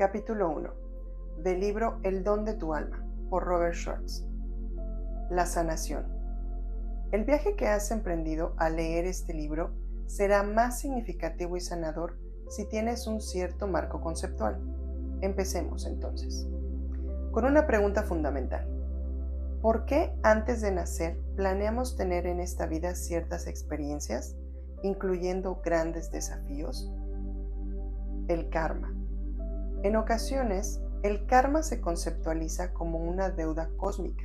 Capítulo 1 del libro El don de tu alma, por Robert Schwartz. La sanación. El viaje que has emprendido al leer este libro será más significativo y sanador si tienes un cierto marco conceptual. Empecemos entonces, con una pregunta fundamental. ¿Por qué antes de nacer planeamos tener en esta vida ciertas experiencias, incluyendo grandes desafíos? El karma. En ocasiones, el karma se conceptualiza como una deuda cósmica,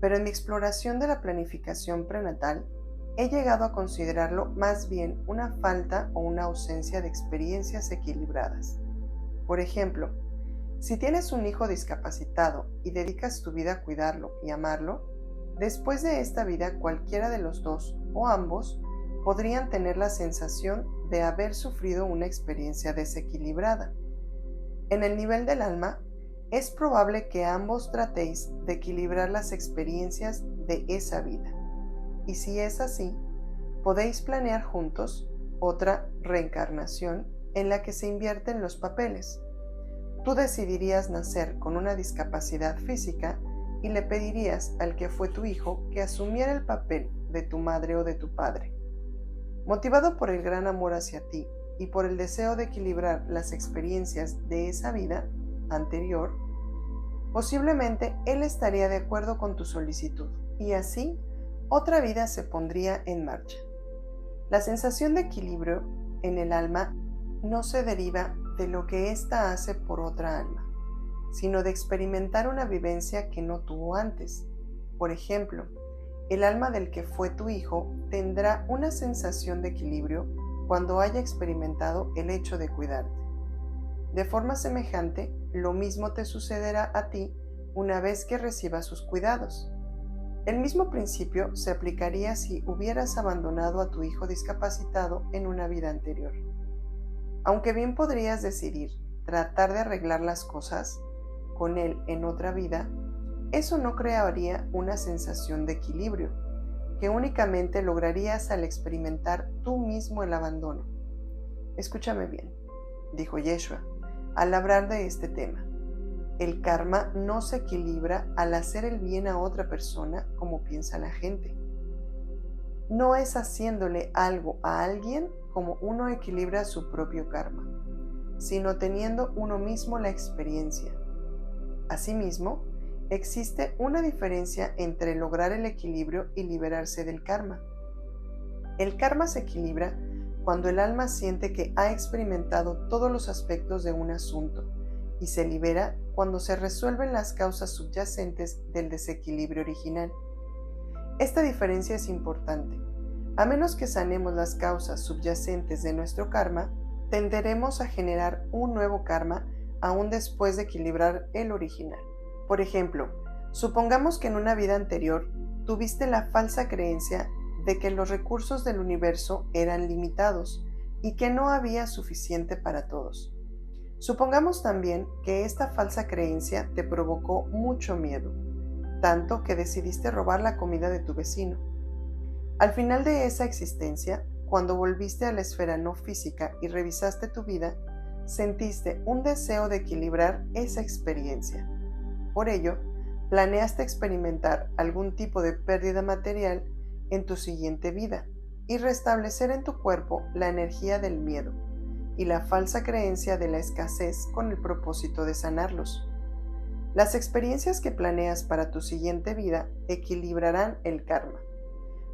pero en mi exploración de la planificación prenatal, he llegado a considerarlo más bien una falta o una ausencia de experiencias equilibradas. Por ejemplo, si tienes un hijo discapacitado y dedicas tu vida a cuidarlo y amarlo, después de esta vida cualquiera de los dos o ambos podrían tener la sensación de haber sufrido una experiencia desequilibrada. En el nivel del alma, es probable que ambos tratéis de equilibrar las experiencias de esa vida. Y si es así, podéis planear juntos otra reencarnación en la que se invierten los papeles. Tú decidirías nacer con una discapacidad física y le pedirías al que fue tu hijo que asumiera el papel de tu madre o de tu padre. Motivado por el gran amor hacia ti y por el deseo de equilibrar las experiencias de esa vida anterior, posiblemente él estaría de acuerdo con tu solicitud y así otra vida se pondría en marcha. La sensación de equilibrio en el alma no se deriva de lo que ésta hace por otra alma, sino de experimentar una vivencia que no tuvo antes. Por ejemplo, el alma del que fue tu hijo tendrá una sensación de equilibrio cuando haya experimentado el hecho de cuidarte. De forma semejante, lo mismo te sucederá a ti una vez que recibas sus cuidados. El mismo principio se aplicaría si hubieras abandonado a tu hijo discapacitado en una vida anterior. Aunque bien podrías decidir tratar de arreglar las cosas con él en otra vida, eso no crearía una sensación de equilibrio, que únicamente lograrías al experimentar tú mismo el abandono. Escúchame bien, dijo Yeshua, al hablar de este tema. El karma no se equilibra al hacer el bien a otra persona como piensa la gente. No es haciéndole algo a alguien como uno equilibra su propio karma, sino teniendo uno mismo la experiencia. Asimismo, existe una diferencia entre lograr el equilibrio y liberarse del karma. El karma se equilibra cuando el alma siente que ha experimentado todos los aspectos de un asunto y se libera cuando se resuelven las causas subyacentes del desequilibrio original. Esta diferencia es importante. A menos que sanemos las causas subyacentes de nuestro karma, tenderemos a generar un nuevo karma aún después de equilibrar el original. Por ejemplo, supongamos que en una vida anterior tuviste la falsa creencia de que los recursos del universo eran limitados y que no había suficiente para todos. Supongamos también que esta falsa creencia te provocó mucho miedo, tanto que decidiste robar la comida de tu vecino. Al final de esa existencia, cuando volviste a la esfera no física y revisaste tu vida, sentiste un deseo de equilibrar esa experiencia. Por ello, planeaste experimentar algún tipo de pérdida material en tu siguiente vida y restablecer en tu cuerpo la energía del miedo y la falsa creencia de la escasez con el propósito de sanarlos. Las experiencias que planeas para tu siguiente vida equilibrarán el karma,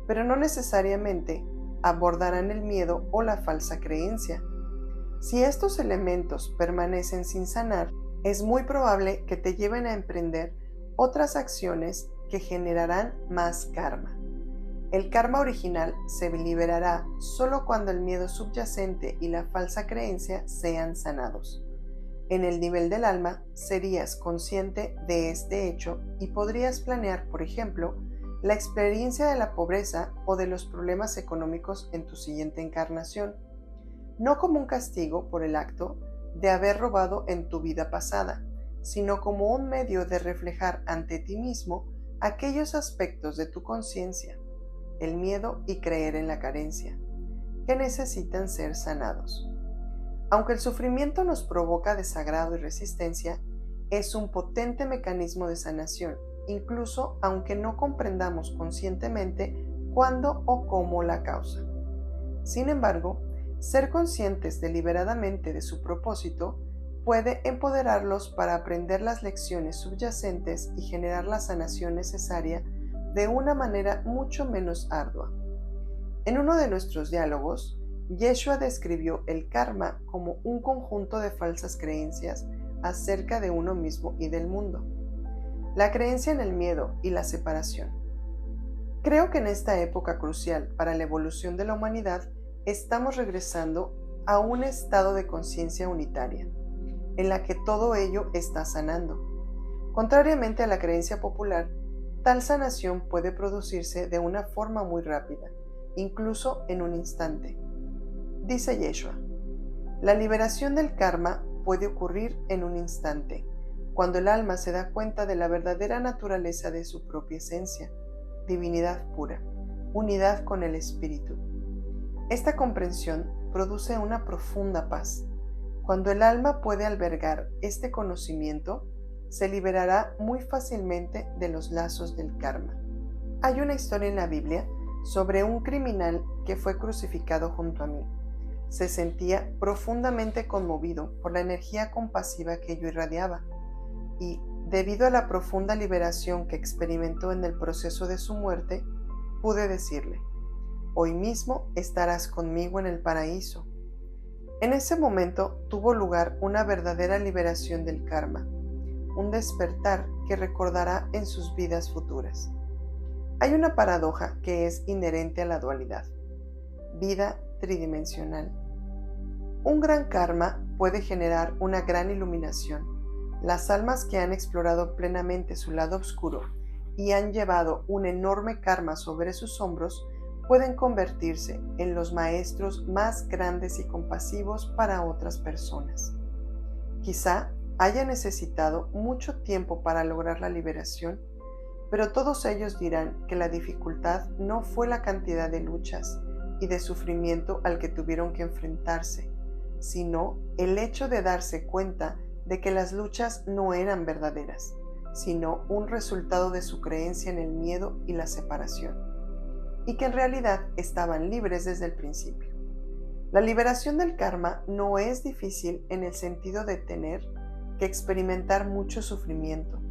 pero no necesariamente abordarán el miedo o la falsa creencia. Si estos elementos permanecen sin sanar, es muy probable que te lleven a emprender otras acciones que generarán más karma. El karma original se liberará solo cuando el miedo subyacente y la falsa creencia sean sanados. En el nivel del alma, serías consciente de este hecho y podrías planear, por ejemplo, la experiencia de la pobreza o de los problemas económicos en tu siguiente encarnación, no como un castigo por el acto de haber robado en tu vida pasada, sino como un medio de reflejar ante ti mismo aquellos aspectos de tu conciencia, el miedo y creer en la carencia, que necesitan ser sanados. Aunque el sufrimiento nos provoca desagrado y resistencia, es un potente mecanismo de sanación, incluso aunque no comprendamos conscientemente cuándo o cómo la causa. Sin embargo, ser conscientes deliberadamente de su propósito puede empoderarlos para aprender las lecciones subyacentes y generar la sanación necesaria de una manera mucho menos ardua. En uno de nuestros diálogos, Yeshua describió el karma como un conjunto de falsas creencias acerca de uno mismo y del mundo. La creencia en el miedo y la separación. Creo que en esta época crucial para la evolución de la humanidad estamos regresando a un estado de conciencia unitaria, en la que todo ello está sanando. Contrariamente a la creencia popular, tal sanación puede producirse de una forma muy rápida, incluso en un instante. Dice Yeshua, la liberación del karma puede ocurrir en un instante, cuando el alma se da cuenta de la verdadera naturaleza de su propia esencia, divinidad pura, unidad con el espíritu. Esta comprensión produce una profunda paz. Cuando el alma puede albergar este conocimiento, se liberará muy fácilmente de los lazos del karma. Hay una historia en la Biblia sobre un criminal que fue crucificado junto a mí. Se sentía profundamente conmovido por la energía compasiva que yo irradiaba y, debido a la profunda liberación que experimentó en el proceso de su muerte, pude decirle, hoy mismo estarás conmigo en el paraíso. En ese momento tuvo lugar una verdadera liberación del karma, un despertar que recordará en sus vidas futuras. Hay una paradoja que es inherente a la dualidad, vida tridimensional. Un gran karma puede generar una gran iluminación. Las almas que han explorado plenamente su lado oscuro y han llevado un enorme karma sobre sus hombros pueden convertirse en los maestros más grandes y compasivos para otras personas. Quizá haya necesitado mucho tiempo para lograr la liberación, pero todos ellos dirán que la dificultad no fue la cantidad de luchas y de sufrimiento al que tuvieron que enfrentarse, sino el hecho de darse cuenta de que las luchas no eran verdaderas, sino un resultado de su creencia en el miedo y la separación, y que en realidad estaban libres desde el principio. La liberación del karma no es difícil en el sentido de tener que experimentar mucho sufrimiento,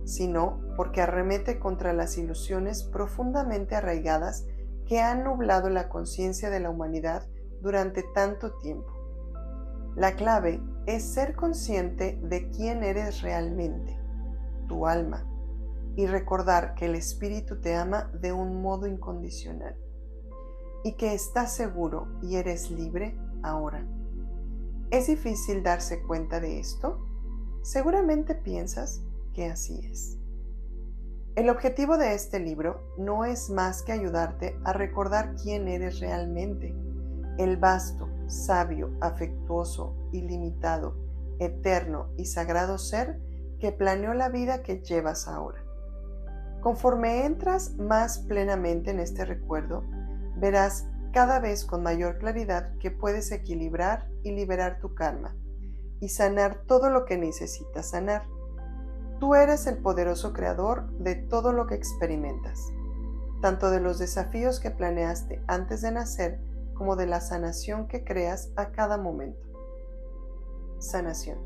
sino porque arremete contra las ilusiones profundamente arraigadas que han nublado la conciencia de la humanidad durante tanto tiempo. La clave es ser consciente de quién eres realmente, tu alma, y recordar que el espíritu te ama de un modo incondicional y que estás seguro y eres libre ahora. ¿Es difícil darse cuenta de esto? Seguramente piensas que así es. El objetivo de este libro no es más que ayudarte a recordar quién eres realmente, el vasto, sabio, afectuoso, ilimitado, eterno y sagrado ser que planeó la vida que llevas ahora. Conforme entras más plenamente en este recuerdo, verás cada vez con mayor claridad que puedes equilibrar y liberar tu karma y sanar todo lo que necesitas sanar. Tú eres el poderoso creador de todo lo que experimentas, tanto de los desafíos que planeaste antes de nacer como de la sanación que creas a cada momento. Sanación.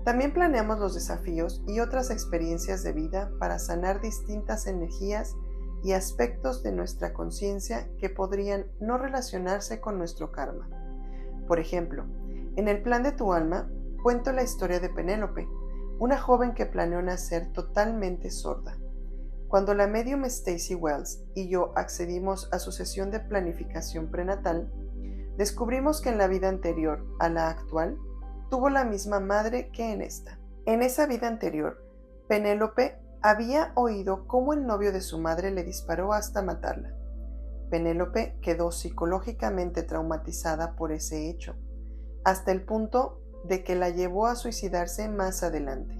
También planeamos los desafíos y otras experiencias de vida para sanar distintas energías y aspectos de nuestra conciencia que podrían no relacionarse con nuestro karma. Por ejemplo, en el plan de tu alma, cuento la historia de Penélope, una joven que planeó nacer totalmente sorda. Cuando la médium Stacy Wells y yo accedimos a su sesión de planificación prenatal, descubrimos que en la vida anterior a la actual, tuvo la misma madre que en esta. En esa vida anterior, Penélope había oído cómo el novio de su madre le disparó hasta matarla. Penélope quedó psicológicamente traumatizada por ese hecho, hasta el punto de que la llevó a suicidarse más adelante.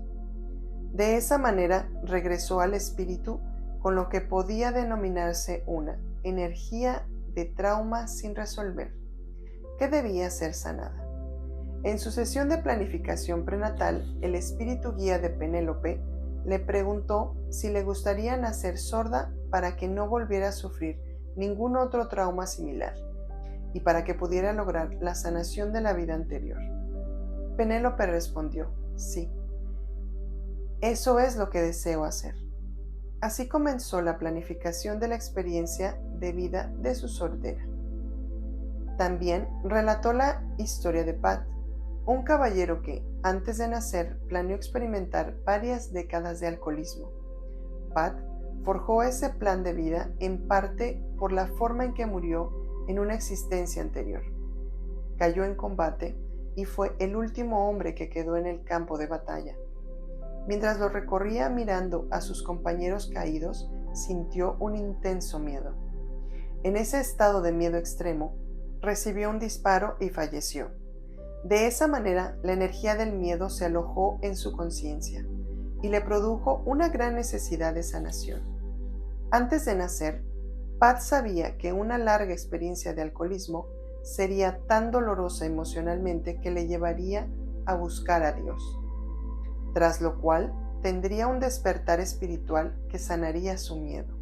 De esa manera regresó al espíritu con lo que podía denominarse una energía de trauma sin resolver, que debía ser sanada. En su sesión de planificación prenatal, el espíritu guía de Penélope le preguntó si le gustaría nacer sorda para que no volviera a sufrir ningún otro trauma similar y para que pudiera lograr la sanación de la vida anterior. Penélope respondió, sí, eso es lo que deseo hacer. Así comenzó la planificación de la experiencia de vida de su sordera. También relató la historia de Pat, un caballero que, antes de nacer, planeó experimentar varias décadas de alcoholismo. Pat forjó ese plan de vida en parte por la forma en que murió en una existencia anterior. Cayó en combate y fue el último hombre que quedó en el campo de batalla. Mientras lo recorría mirando a sus compañeros caídos, sintió un intenso miedo. En ese estado de miedo extremo, recibió un disparo y falleció. De esa manera, la energía del miedo se alojó en su conciencia y le produjo una gran necesidad de sanación. Antes de nacer, Pat sabía que una larga experiencia de alcoholismo sería tan dolorosa emocionalmente que le llevaría a buscar a Dios, tras lo cual tendría un despertar espiritual que sanaría su miedo.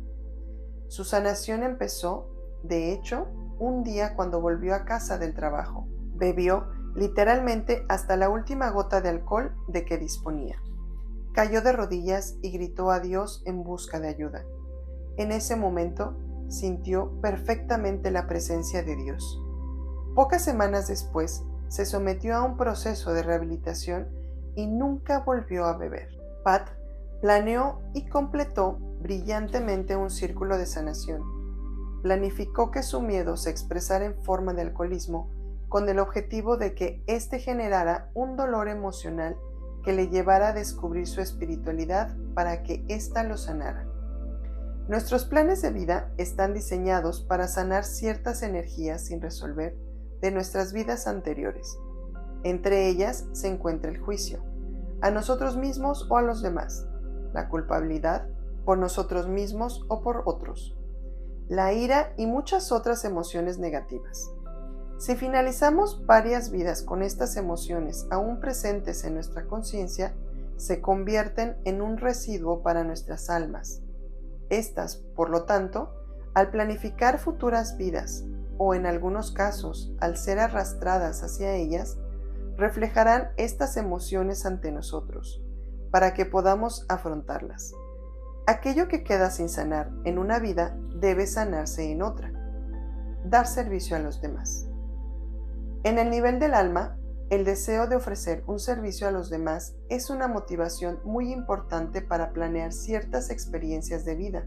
Su sanación empezó, de hecho, un día cuando volvió a casa del trabajo. Bebió literalmente hasta la última gota de alcohol de que disponía. Cayó de rodillas y gritó a Dios en busca de ayuda. En ese momento sintió perfectamente la presencia de Dios. Pocas semanas después, se sometió a un proceso de rehabilitación y nunca volvió a beber. Pat planeó y completó brillantemente un círculo de sanación. Planificó que su miedo se expresara en forma de alcoholismo con el objetivo de que éste generara un dolor emocional que le llevara a descubrir su espiritualidad para que ésta lo sanara. Nuestros planes de vida están diseñados para sanar ciertas energías sin resolver de nuestras vidas anteriores. Entre ellas se encuentra el juicio, a nosotros mismos o a los demás, la culpabilidad por nosotros mismos o por otros, la ira y muchas otras emociones negativas. Si finalizamos varias vidas con estas emociones aún presentes en nuestra conciencia, se convierten en un residuo para nuestras almas. Estas, por lo tanto, al planificar futuras vidas, o en algunos casos, al ser arrastradas hacia ellas, reflejarán estas emociones ante nosotros, para que podamos afrontarlas. Aquello que queda sin sanar en una vida debe sanarse en otra. Dar servicio a los demás. En el nivel del alma, el deseo de ofrecer un servicio a los demás es una motivación muy importante para planear ciertas experiencias de vida.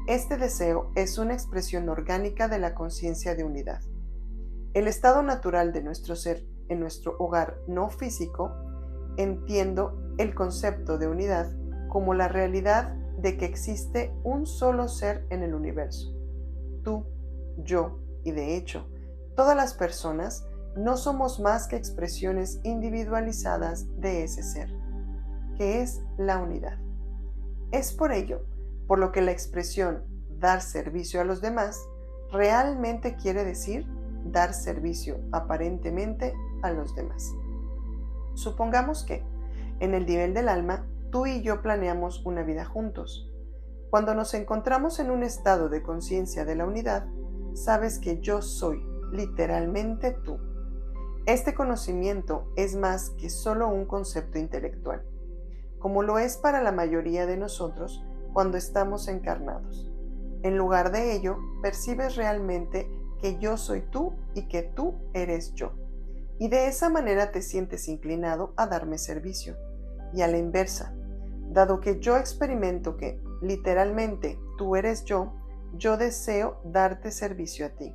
Este deseo es una expresión orgánica de la conciencia de unidad. El estado natural de nuestro ser en nuestro hogar no físico, entiendo el concepto de unidad como la realidad de que existe un solo ser en el universo. Tú, yo y de hecho, todas las personas no somos más que expresiones individualizadas de ese ser, que es la unidad. Es por ello, por lo que la expresión dar servicio a los demás realmente quiere decir dar servicio aparentemente a los demás. Supongamos que, en el nivel del alma, tú y yo planeamos una vida juntos. Cuando nos encontramos en un estado de conciencia de la unidad, sabes que yo soy literalmente tú. Este conocimiento es más que solo un concepto intelectual, como lo es para la mayoría de nosotros cuando estamos encarnados. En lugar de ello, percibes realmente que yo soy tú y que tú eres yo. Y de esa manera te sientes inclinado a darme servicio. Y a la inversa, dado que yo experimento que, literalmente, tú eres yo deseo darte servicio a ti.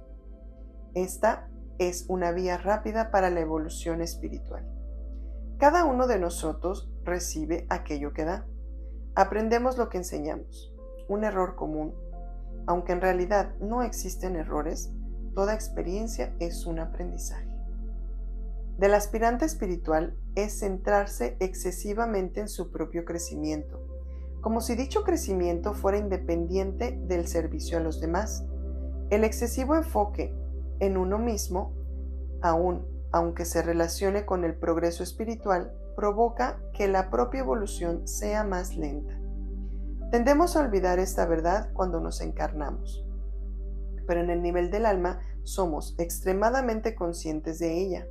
Esta es una vía rápida para la evolución espiritual. Cada uno de nosotros recibe aquello que da. Aprendemos lo que enseñamos. Un error común. Aunque en realidad no existen errores, toda experiencia es un aprendizaje. Del aspirante espiritual es centrarse excesivamente en su propio crecimiento, como si dicho crecimiento fuera independiente del servicio a los demás. El excesivo enfoque en uno mismo, aún aunque se relacione con el progreso espiritual, provoca que la propia evolución sea más lenta. Tendemos a olvidar esta verdad cuando nos encarnamos, pero en el nivel del alma somos extremadamente conscientes de ella.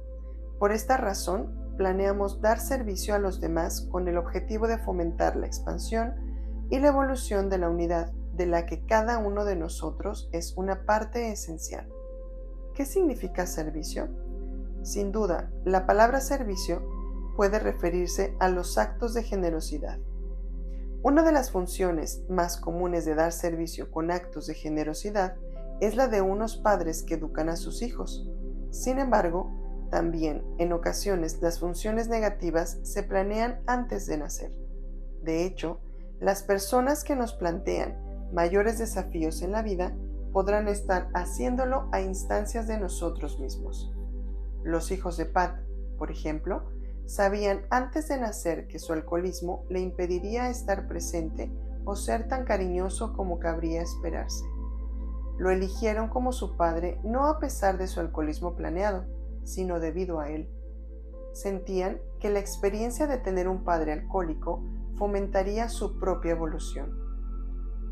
Por esta razón, planeamos dar servicio a los demás con el objetivo de fomentar la expansión y la evolución de la unidad, de la que cada uno de nosotros es una parte esencial. ¿Qué significa servicio? Sin duda, la palabra servicio puede referirse a los actos de generosidad. Una de las funciones más comunes de dar servicio con actos de generosidad es la de unos padres que educan a sus hijos. Sin embargo, también en ocasiones las funciones negativas se planean antes de nacer. De hecho, las personas que nos plantean mayores desafíos en la vida podrán estar haciéndolo a instancias de nosotros mismos. Los hijos de Pat, por ejemplo, sabían antes de nacer que su alcoholismo le impediría estar presente o ser tan cariñoso como cabría esperarse. Lo eligieron como su padre no a pesar de su alcoholismo planeado, sino debido a él. Sentían que la experiencia de tener un padre alcohólico fomentaría su propia evolución.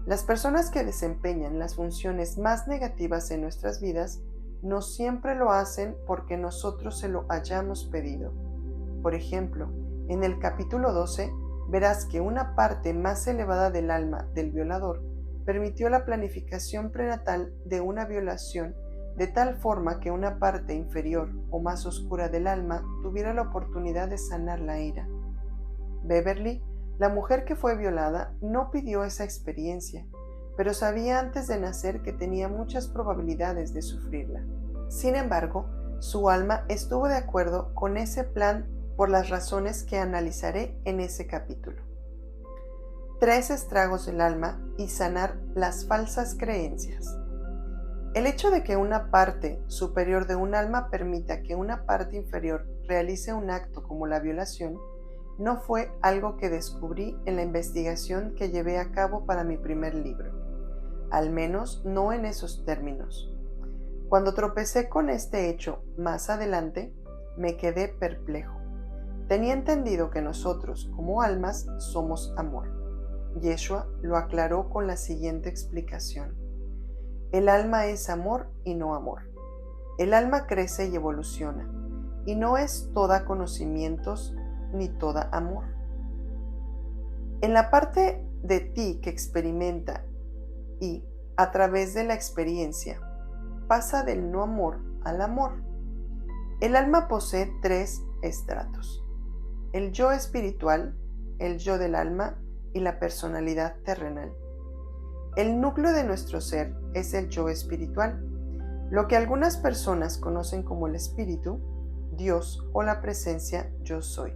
Las personas que desempeñan las funciones más negativas en nuestras vidas no siempre lo hacen porque nosotros se lo hayamos pedido. Por ejemplo, en el capítulo 12 verás que una parte más elevada del alma del violador permitió la planificación prenatal de una violación de tal forma que una parte inferior o más oscura del alma tuviera la oportunidad de sanar la ira. Beverly, la mujer que fue violada, no pidió esa experiencia, pero sabía antes de nacer que tenía muchas probabilidades de sufrirla. Sin embargo, su alma estuvo de acuerdo con ese plan por las razones que analizaré en ese capítulo. 3 estragos del alma y sanar las falsas creencias. El hecho de que una parte superior de un alma permita que una parte inferior realice un acto como la violación no fue algo que descubrí en la investigación que llevé a cabo para mi primer libro, al menos no en esos términos. Cuando tropecé con este hecho más adelante, me quedé perplejo. Tenía entendido que nosotros, como almas, somos amor. Yeshua lo aclaró con la siguiente explicación. El alma es amor y no amor. El alma crece y evoluciona, y no es toda conocimientos ni toda amor. En la parte de ti que experimenta y, a través de la experiencia, pasa del no amor al amor. El alma posee 3 estratos: el yo espiritual, el yo del alma y la personalidad terrenal. El núcleo de nuestro ser es el yo espiritual, lo que algunas personas conocen como el espíritu, Dios o la presencia yo soy.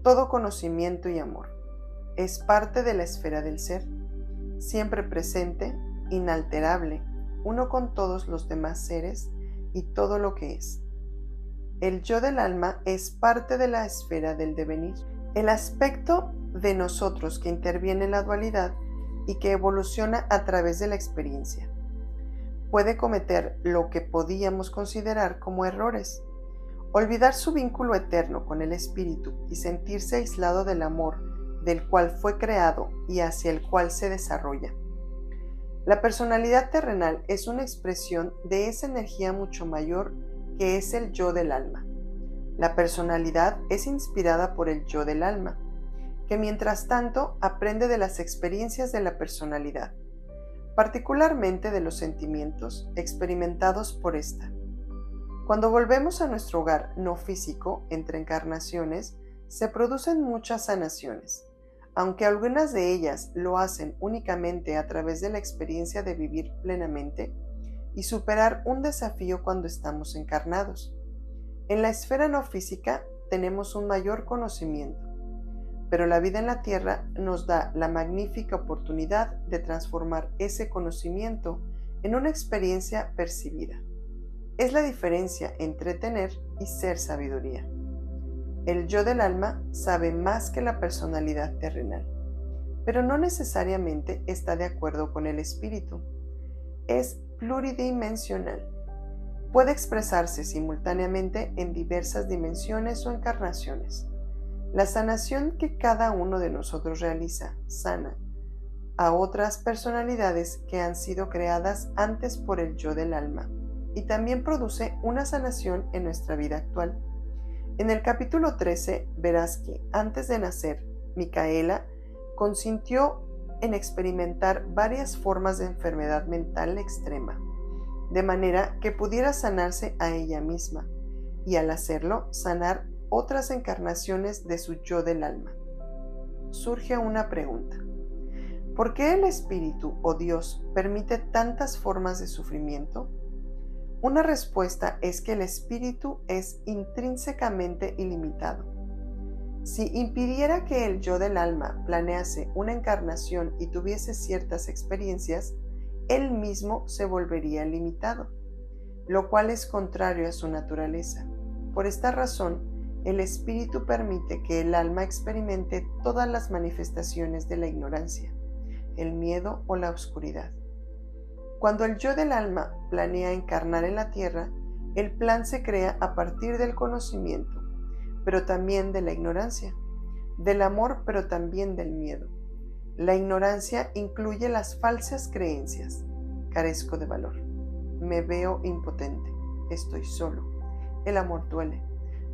Todo conocimiento y amor. Es parte de la esfera del ser, siempre presente, inalterable, uno con todos los demás seres y todo lo que es. El yo del alma es parte de la esfera del devenir, el aspecto de nosotros que interviene en la dualidad y que evoluciona a través de la experiencia. Puede cometer lo que podíamos considerar como errores, olvidar su vínculo eterno con el espíritu y sentirse aislado del amor del cual fue creado y hacia el cual se desarrolla. La personalidad terrenal es una expresión de esa energía mucho mayor que es el yo del alma. La personalidad es inspirada por el yo del alma, que mientras tanto aprende de las experiencias de la personalidad, particularmente de los sentimientos experimentados por ésta. Cuando volvemos a nuestro hogar no físico, entre encarnaciones, se producen muchas sanaciones, aunque algunas de ellas lo hacen únicamente a través de la experiencia de vivir plenamente y superar un desafío cuando estamos encarnados. En la esfera no física tenemos un mayor conocimiento, pero la vida en la Tierra nos da la magnífica oportunidad de transformar ese conocimiento en una experiencia percibida. Es la diferencia entre tener y ser sabiduría. El yo del alma sabe más que la personalidad terrenal, pero no necesariamente está de acuerdo con el espíritu. Es pluridimensional. puede expresarse simultáneamente en diversas dimensiones o encarnaciones. La sanación que cada uno de nosotros realiza sana a otras personalidades que han sido creadas antes por el yo del alma, y también produce una sanación en nuestra vida actual. En el capítulo 13 verás que antes de nacer, Micaela consintió en experimentar varias formas de enfermedad mental extrema, de manera que pudiera sanarse a ella misma, y al hacerlo, sanar otras encarnaciones de su yo del alma. Surge una pregunta: ¿por qué el espíritu o Dios permite tantas formas de sufrimiento? Una respuesta es que el espíritu es intrínsecamente ilimitado. Si impidiera que el yo del alma planease una encarnación y tuviese ciertas experiencias, él mismo se volvería limitado, lo cual es contrario a su naturaleza. Por esta razón, el espíritu permite que el alma experimente todas las manifestaciones de la ignorancia, el miedo o la oscuridad. Cuando el yo del alma planea encarnar en la tierra, el plan se crea a partir del conocimiento, pero también de la ignorancia, del amor, pero también del miedo. La ignorancia incluye las falsas creencias: carezco de valor, me veo impotente, estoy solo, el amor duele,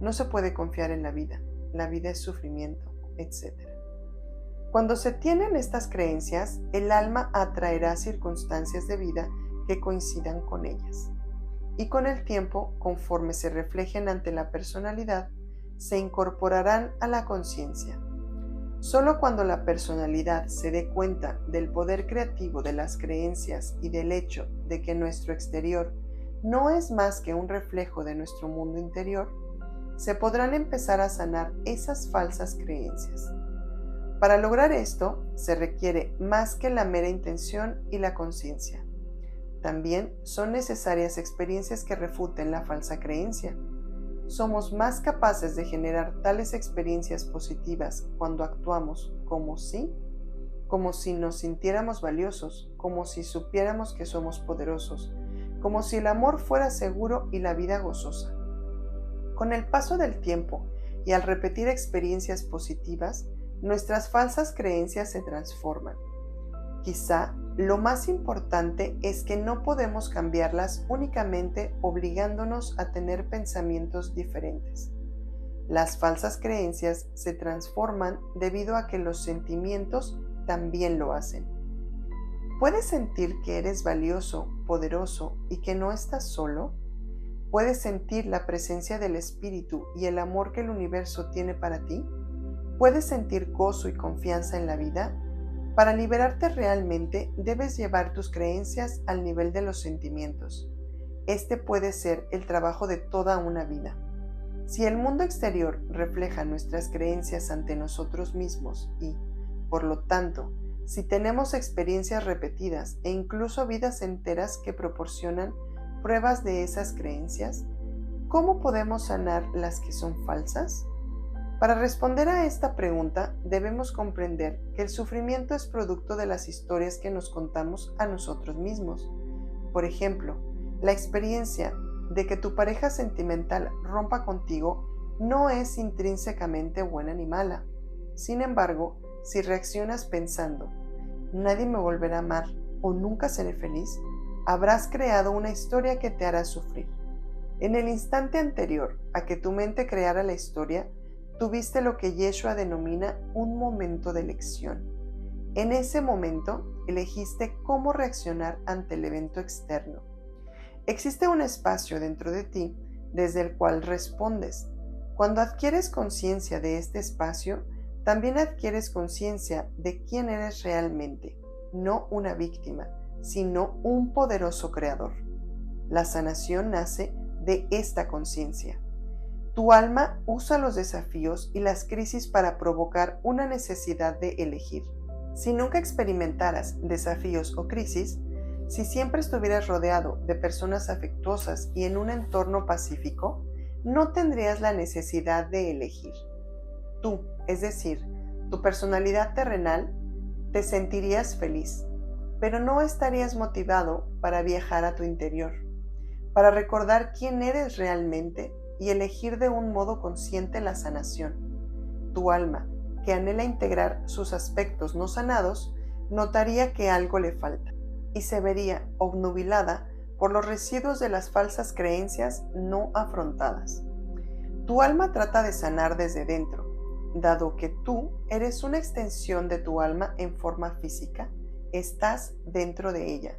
no se puede confiar en la vida es sufrimiento, etc. Cuando se tienen estas creencias, el alma atraerá circunstancias de vida que coincidan con ellas, y con el tiempo, conforme se reflejen ante la personalidad, se incorporarán a la conciencia. Solo cuando la personalidad se dé cuenta del poder creativo de las creencias y del hecho de que nuestro exterior no es más que un reflejo de nuestro mundo interior, se podrán empezar a sanar esas falsas creencias. Para lograr esto, se requiere más que la mera intención y la conciencia. También son necesarias experiencias que refuten la falsa creencia. Somos más capaces de generar tales experiencias positivas cuando actuamos como si nos sintiéramos valiosos, como si supiéramos que somos poderosos, como si el amor fuera seguro y la vida gozosa. Con el paso del tiempo y al repetir experiencias positivas, nuestras falsas creencias se transforman. Quizá lo más importante es que no podemos cambiarlas únicamente obligándonos a tener pensamientos diferentes. Las falsas creencias se transforman debido a que los sentimientos también lo hacen. ¿Puedes sentir que eres valioso, poderoso y que no estás solo? ¿Puedes sentir la presencia del espíritu y el amor que el universo tiene para ti? ¿Puedes sentir gozo y confianza en la vida? Para liberarte realmente, debes llevar tus creencias al nivel de los sentimientos. Este puede ser el trabajo de toda una vida. Si el mundo exterior refleja nuestras creencias ante nosotros mismos y, por lo tanto, si tenemos experiencias repetidas e incluso vidas enteras que proporcionan pruebas de esas creencias, ¿cómo podemos sanar las que son falsas? Para responder a esta pregunta, debemos comprender que el sufrimiento es producto de las historias que nos contamos a nosotros mismos. Por ejemplo, la experiencia de que tu pareja sentimental rompa contigo no es intrínsecamente buena ni mala. Sin embargo, si reaccionas pensando, nadie me volverá a amar o nunca seré feliz, habrás creado una historia que te hará sufrir. En el instante anterior a que tu mente creara la historia, tuviste lo que Yeshua denomina un momento de elección. En ese momento, elegiste cómo reaccionar ante el evento externo. Existe un espacio dentro de ti desde el cual respondes. Cuando adquieres conciencia de este espacio, también adquieres conciencia de quién eres realmente, no una víctima, sino un poderoso creador. La sanación nace de esta conciencia. Tu alma usa los desafíos y las crisis para provocar una necesidad de elegir. Si nunca experimentaras desafíos o crisis, si siempre estuvieras rodeado de personas afectuosas y en un entorno pacífico, no tendrías la necesidad de elegir. Tú, es decir, tu personalidad terrenal, te sentirías feliz, pero no estarías motivado para viajar a tu interior. para recordar quién eres realmente y elegir de un modo consciente la sanación. Tu alma, que anhela integrar sus aspectos no sanados, notaría que algo le falta y se vería obnubilada por los residuos de las falsas creencias no afrontadas. Tu alma trata de sanar desde dentro, dado que tú eres una extensión de tu alma en forma física, estás dentro de ella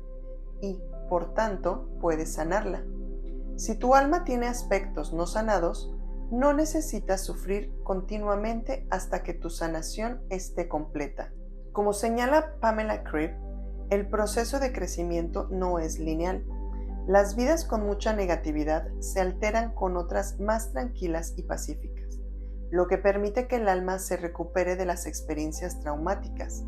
y, por tanto, puedes sanarla. Si tu alma tiene aspectos no sanados, no necesitas sufrir continuamente hasta que tu sanación esté completa. Como señala Pamela Cribb, el proceso de crecimiento no es lineal. Las vidas con mucha negatividad se alteran con otras más tranquilas y pacíficas, lo que permite que el alma se recupere de las experiencias traumáticas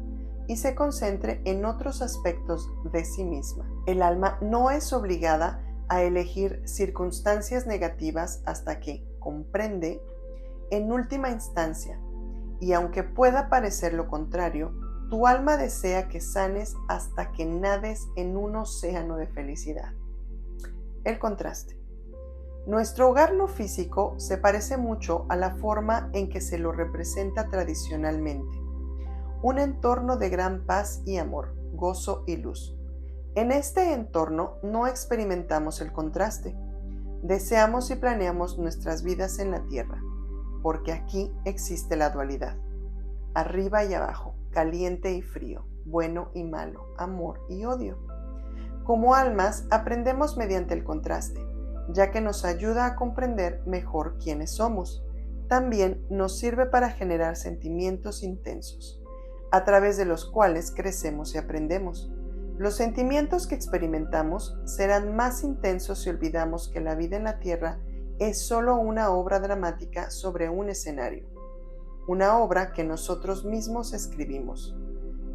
y se concentre en otros aspectos de sí misma. El alma no es obligada a elegir circunstancias negativas hasta que comprende, en última instancia, y aunque pueda parecer lo contrario, tu alma desea que sanes hasta que nades en un océano de felicidad. El contraste. Nuestro hogar no físico se parece mucho a la forma en que se lo representa tradicionalmente. Un entorno de gran paz y amor, gozo y luz. En este entorno no experimentamos el contraste. Deseamos y planeamos nuestras vidas en la tierra, porque aquí existe la dualidad. Arriba y abajo, caliente y frío, bueno y malo, amor y odio. Como almas aprendemos mediante el contraste, ya que nos ayuda a comprender mejor quiénes somos. También nos sirve para generar sentimientos intensos, a través de los cuales crecemos y aprendemos. Los sentimientos que experimentamos serán más intensos si olvidamos que la vida en la tierra es solo una obra dramática sobre un escenario, una obra que nosotros mismos escribimos.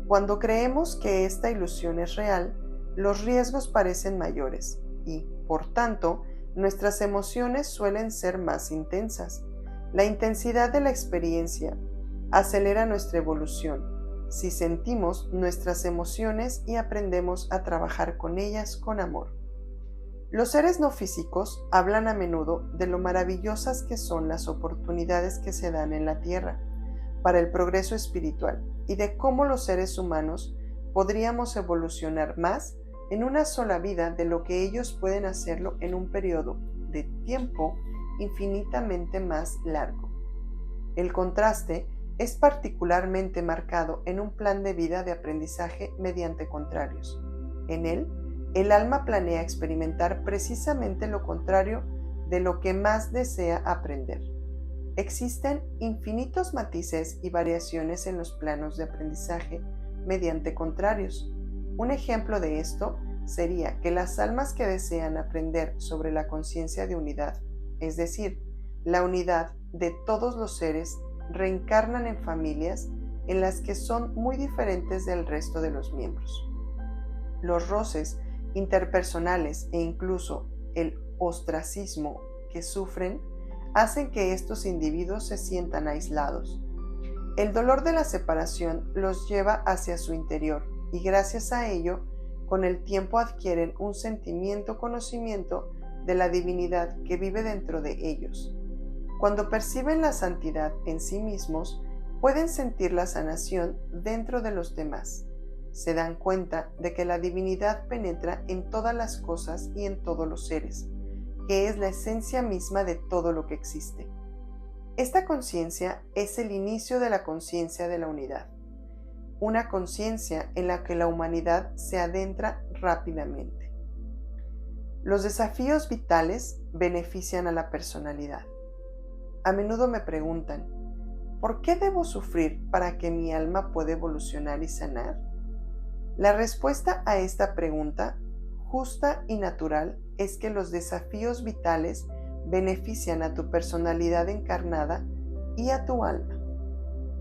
Cuando creemos que esta ilusión es real, los riesgos parecen mayores y, por tanto, nuestras emociones suelen ser más intensas. La intensidad de la experiencia acelera nuestra evolución si sentimos nuestras emociones y aprendemos a trabajar con ellas con amor. Los seres no físicos hablan a menudo de lo maravillosas que son las oportunidades que se dan en la Tierra para el progreso espiritual y de cómo los seres humanos podríamos evolucionar más en una sola vida de lo que ellos pueden hacerlo en un periodo de tiempo infinitamente más largo. El contraste es particularmente marcado en un plan de vida de aprendizaje mediante contrarios. En él, el alma planea experimentar precisamente lo contrario de lo que más desea aprender. Existen infinitos matices y variaciones en los planos de aprendizaje mediante contrarios. Un ejemplo de esto sería que las almas que desean aprender sobre la conciencia de unidad, es decir, la unidad de todos los seres, reencarnan en familias en las que son muy diferentes del resto de los miembros. Los roces interpersonales e incluso el ostracismo que sufren hacen que estos individuos se sientan aislados. El dolor de la separación los lleva hacia su interior y gracias a ello, con el tiempo adquieren un conocimiento de la divinidad que vive dentro de ellos. Cuando perciben la santidad en sí mismos, pueden sentir la sanación dentro de los demás. Se dan cuenta de que la divinidad penetra en todas las cosas y en todos los seres, que es la esencia misma de todo lo que existe. Esta conciencia es el inicio de la conciencia de la unidad, una conciencia en la que la humanidad se adentra rápidamente. Los desafíos vitales benefician a la personalidad. A menudo me preguntan, ¿por qué debo sufrir para que mi alma pueda evolucionar y sanar? La respuesta a esta pregunta, justa y natural, es que los desafíos vitales benefician a tu personalidad encarnada y a tu alma.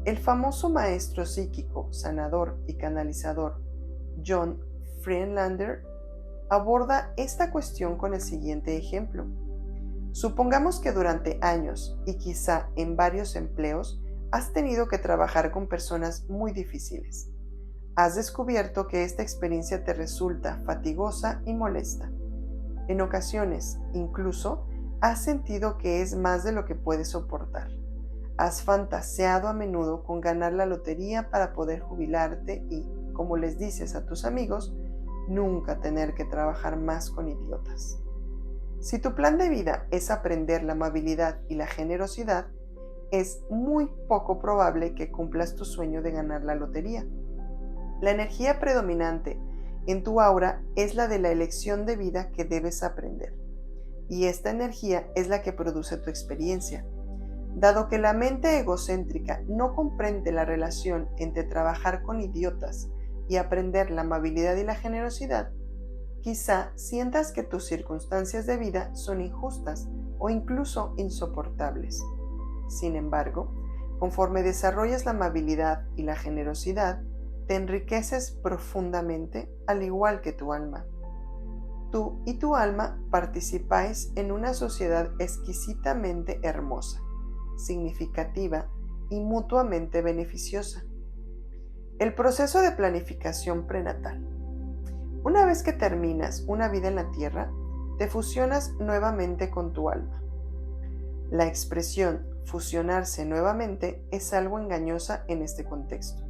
El famoso maestro psíquico, sanador y canalizador John Friedlander aborda esta cuestión con el siguiente ejemplo. Supongamos que durante años y quizá en varios empleos has tenido que trabajar con personas muy difíciles. Has descubierto que esta experiencia te resulta fatigosa y molesta. En ocasiones, incluso, has sentido que es más de lo que puedes soportar. Has fantaseado a menudo con ganar la lotería para poder jubilarte y, como les dices a tus amigos, nunca tener que trabajar más con idiotas. Si tu plan de vida es aprender la amabilidad y la generosidad, es muy poco probable que cumplas tu sueño de ganar la lotería. La energía predominante en tu aura es la de la elección de vida que debes aprender, y esta energía es la que produce tu experiencia. Dado que la mente egocéntrica no comprende la relación entre trabajar con idiotas y aprender la amabilidad y la generosidad, quizá sientas que tus circunstancias de vida son injustas o incluso insoportables. Sin embargo, conforme desarrollas la amabilidad y la generosidad, te enriqueces profundamente, al igual que tu alma. Tú y tu alma participáis en una sociedad exquisitamente hermosa, significativa y mutuamente beneficiosa. El proceso de planificación prenatal. Una vez que terminas una vida en la tierra, te fusionas nuevamente con tu alma. La expresión fusionarse nuevamente es algo engañosa en este contexto,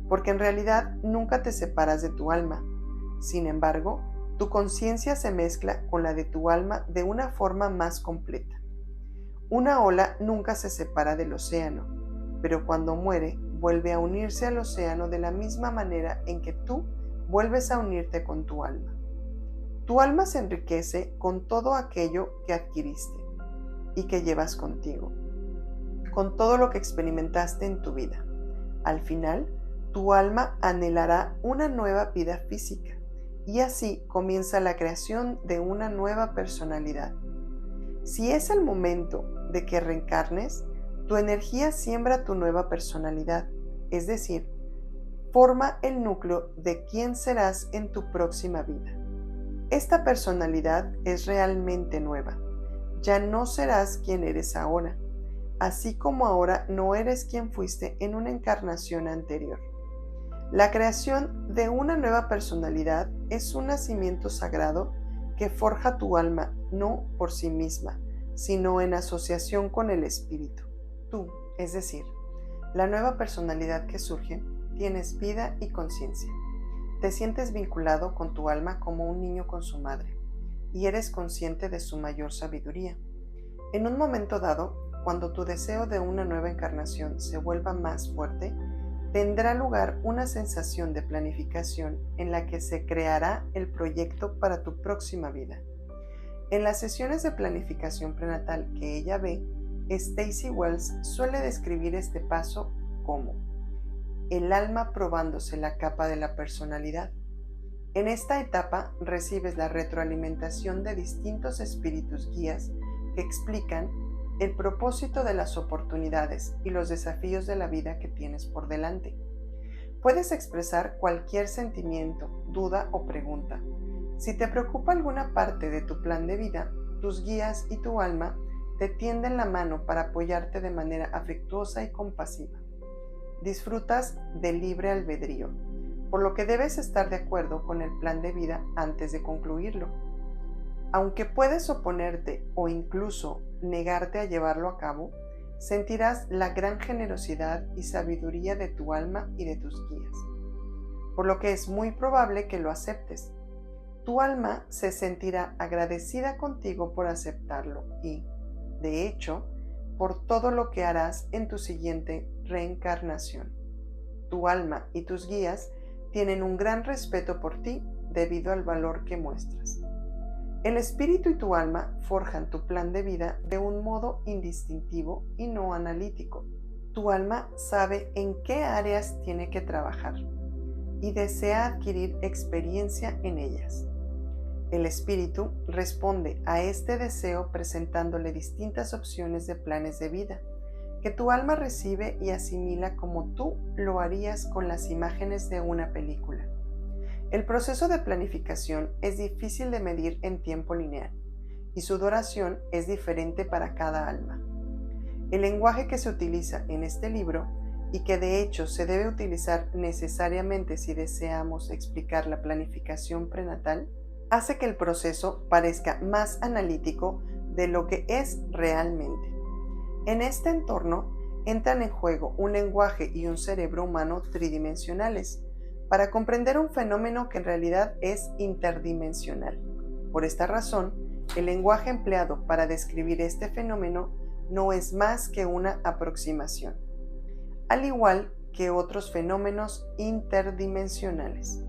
porque en realidad nunca te separas de tu alma. Sin embargo, tu conciencia se mezcla con la de tu alma de una forma más completa. Una ola nunca se separa del océano, pero cuando muere, vuelve a unirse al océano de la misma manera en que tú vuelves a unirte con tu alma. Tu alma se enriquece con todo aquello que adquiriste y que llevas contigo, con todo lo que experimentaste en tu vida. Al final, tu alma anhelará una nueva vida física y así comienza la creación de una nueva personalidad. Si es el momento de que reencarnes, tu energía siembra tu nueva personalidad, es decir, forma el núcleo de quién serás en tu próxima vida. Esta personalidad es realmente nueva. Ya no serás quien eres ahora, así como ahora no eres quien fuiste en una encarnación anterior. La creación de una nueva personalidad es un nacimiento sagrado que forja tu alma no por sí misma, sino en asociación con el espíritu. Tú, es decir, la nueva personalidad que surge, tienes vida y conciencia. Te sientes vinculado con tu alma como un niño con su madre, y eres consciente de su mayor sabiduría. En un momento dado, cuando tu deseo de una nueva encarnación se vuelva más fuerte, tendrá lugar una sensación de planificación en la que se creará el proyecto para tu próxima vida. En las sesiones de planificación prenatal que ella ve, Stacy Wells suele describir este paso como el alma probándose la capa de la personalidad. En esta etapa recibes la retroalimentación de distintos espíritus guías que explican el propósito de las oportunidades y los desafíos de la vida que tienes por delante. Puedes expresar cualquier sentimiento, duda o pregunta. Si te preocupa alguna parte de tu plan de vida, tus guías y tu alma te tienden la mano para apoyarte de manera afectuosa y compasiva. Disfrutas del libre albedrío, por lo que debes estar de acuerdo con el plan de vida antes de concluirlo. Aunque puedes oponerte o incluso negarte a llevarlo a cabo, sentirás la gran generosidad y sabiduría de tu alma y de tus guías, por lo que es muy probable que lo aceptes. Tu alma se sentirá agradecida contigo por aceptarlo y, de hecho, por todo lo que harás en tu siguiente reencarnación. Tu alma y tus guías tienen un gran respeto por ti debido al valor que muestras. El espíritu y tu alma forjan tu plan de vida de un modo indistintivo y no analítico. Tu alma sabe en qué áreas tiene que trabajar y desea adquirir experiencia en ellas. El espíritu responde a este deseo presentándole distintas opciones de planes de vida que tu alma recibe y asimila como tú lo harías con las imágenes de una película. El proceso de planificación es difícil de medir en tiempo lineal y su duración es diferente para cada alma. El lenguaje que se utiliza en este libro y que de hecho se debe utilizar necesariamente si deseamos explicar la planificación prenatal, hace que el proceso parezca más analítico de lo que es realmente. En este entorno entran en juego un lenguaje y un cerebro humano tridimensionales para comprender un fenómeno que en realidad es interdimensional. Por esta razón, el lenguaje empleado para describir este fenómeno no es más que una aproximación, al igual que otros fenómenos interdimensionales.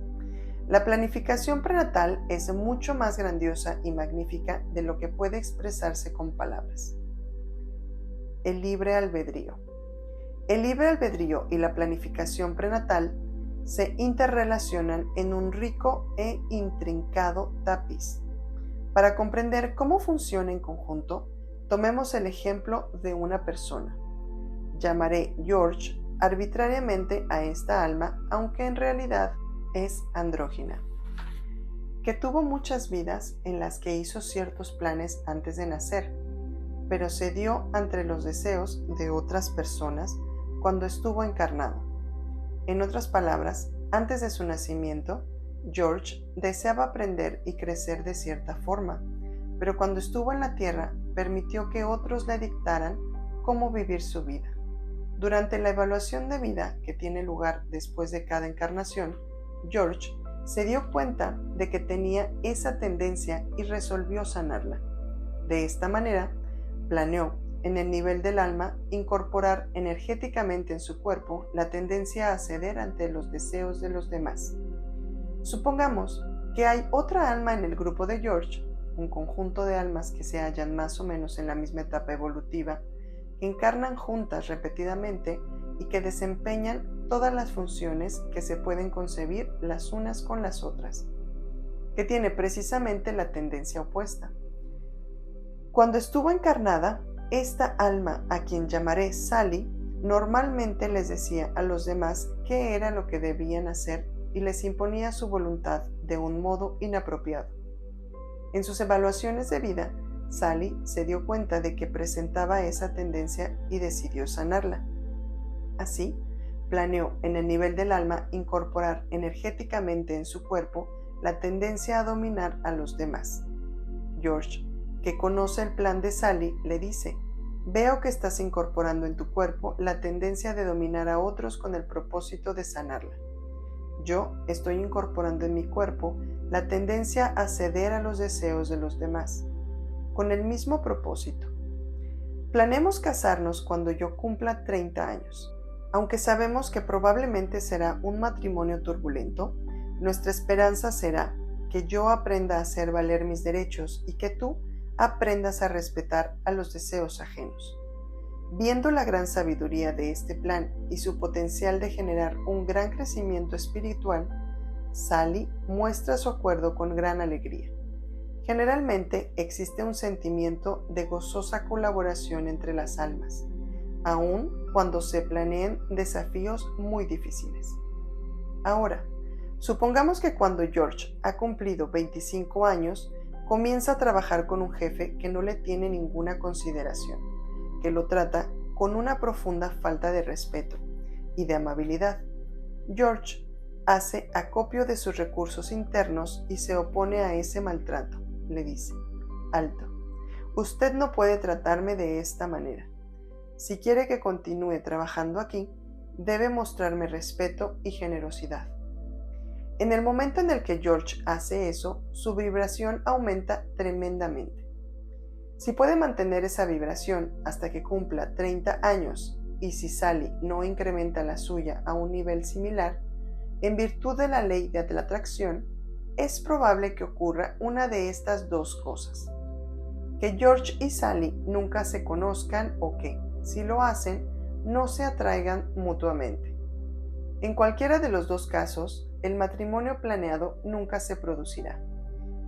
La planificación prenatal es mucho más grandiosa y magnífica de lo que puede expresarse con palabras. El libre albedrío. El libre albedrío y la planificación prenatal se interrelacionan en un rico e intrincado tapiz. Para comprender cómo funciona en conjunto, tomemos el ejemplo de una persona. Llamaré George arbitrariamente a esta alma, aunque en realidad es andrógina, que tuvo muchas vidas en las que hizo ciertos planes antes de nacer, pero cedió ante los deseos de otras personas cuando estuvo encarnado. En otras palabras, antes de su nacimiento, George deseaba aprender y crecer de cierta forma, pero cuando estuvo en la Tierra permitió que otros le dictaran cómo vivir su vida. Durante la evaluación de vida que tiene lugar después de cada encarnación, George se dio cuenta de que tenía esa tendencia y resolvió sanarla. De esta manera, planeó, en el nivel del alma, incorporar energéticamente en su cuerpo la tendencia a ceder ante los deseos de los demás. Supongamos que hay otra alma en el grupo de George, un conjunto de almas que se hallan más o menos en la misma etapa evolutiva, que encarnan juntas repetidamente y que desempeñan todas las funciones que se pueden concebir las unas con las otras, que tiene precisamente la tendencia opuesta. Cuando estuvo encarnada, esta alma, a quien llamaré Sally, normalmente les decía a los demás qué era lo que debían hacer y les imponía su voluntad de un modo inapropiado. En sus evaluaciones de vida, Sally se dio cuenta de que presentaba esa tendencia y decidió sanarla. Así, planeó en el nivel del alma incorporar energéticamente en su cuerpo la tendencia a dominar a los demás. George, que conoce el plan de Sally, le dice: «Veo que estás incorporando en tu cuerpo la tendencia de dominar a otros con el propósito de sanarla. Yo estoy incorporando en mi cuerpo la tendencia a ceder a los deseos de los demás, con el mismo propósito. Planeemos casarnos cuando yo cumpla 30 años. Aunque sabemos que probablemente será un matrimonio turbulento, nuestra esperanza será que yo aprenda a hacer valer mis derechos y que tú aprendas a respetar a los deseos ajenos». Viendo la gran sabiduría de este plan y su potencial de generar un gran crecimiento espiritual, Sally muestra su acuerdo con gran alegría. Generalmente existe un sentimiento de gozosa colaboración entre las almas, aun cuando se planeen desafíos muy difíciles. Ahora, supongamos que cuando George ha cumplido 25 años, comienza a trabajar con un jefe que no le tiene ninguna consideración, que lo trata con una profunda falta de respeto y de amabilidad. George hace acopio de sus recursos internos y se opone a ese maltrato. Le dice: «Alto, usted no puede tratarme de esta manera. Si quiere que continúe trabajando aquí, debe mostrarme respeto y generosidad». En el momento en el que George hace eso, su vibración aumenta tremendamente. Si puede mantener esa vibración hasta que cumpla 30 años y si Sally no incrementa la suya a un nivel similar, en virtud de la ley de la atracción, es probable que ocurra una de estas dos cosas: que George y Sally nunca se conozcan o que, si lo hacen, no se atraigan mutuamente. En cualquiera de los dos casos, el matrimonio planeado nunca se producirá.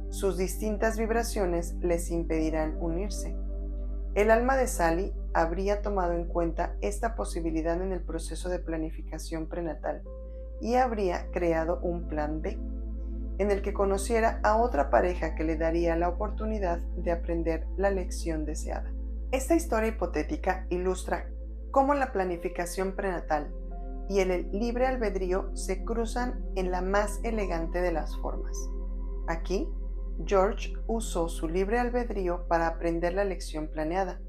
Sus distintas vibraciones les impedirán unirse. El alma de Sally habría tomado en cuenta esta posibilidad en el proceso de planificación prenatal y habría creado un plan B, en el que conociera a otra pareja que le daría la oportunidad de aprender la lección deseada. Esta historia hipotética ilustra cómo la planificación prenatal y el libre albedrío se cruzan en la más elegante de las formas. Aquí, George usó su libre albedrío para aprender la lección planeada,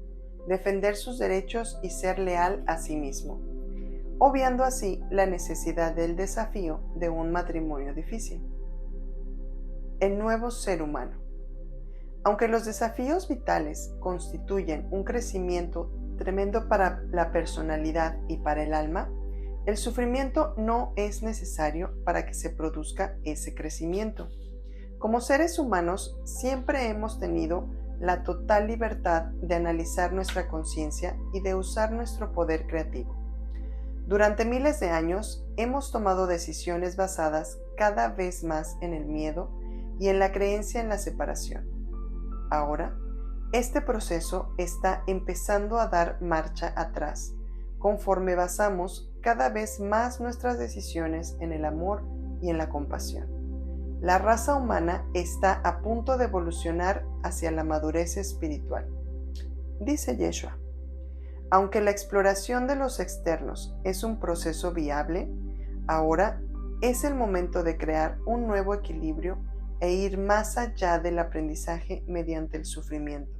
defender sus derechos y ser leal a sí mismo, obviando así la necesidad del desafío de un matrimonio difícil. El nuevo ser humano. Aunque los desafíos vitales constituyen un crecimiento tremendo para la personalidad y para el alma, el sufrimiento no es necesario para que se produzca ese crecimiento. Como seres humanos, siempre hemos tenido la total libertad de analizar nuestra conciencia y de usar nuestro poder creativo. Durante miles de años hemos tomado decisiones basadas cada vez más en el miedo y en la creencia en la separación. Ahora, este proceso está empezando a dar marcha atrás, conforme basamos cada vez más nuestras decisiones en el amor y en la compasión. La raza humana está a punto de evolucionar hacia la madurez espiritual. Dice Yeshua, aunque la exploración de los externos es un proceso viable, ahora es el momento de crear un nuevo equilibrio e ir más allá del aprendizaje mediante el sufrimiento.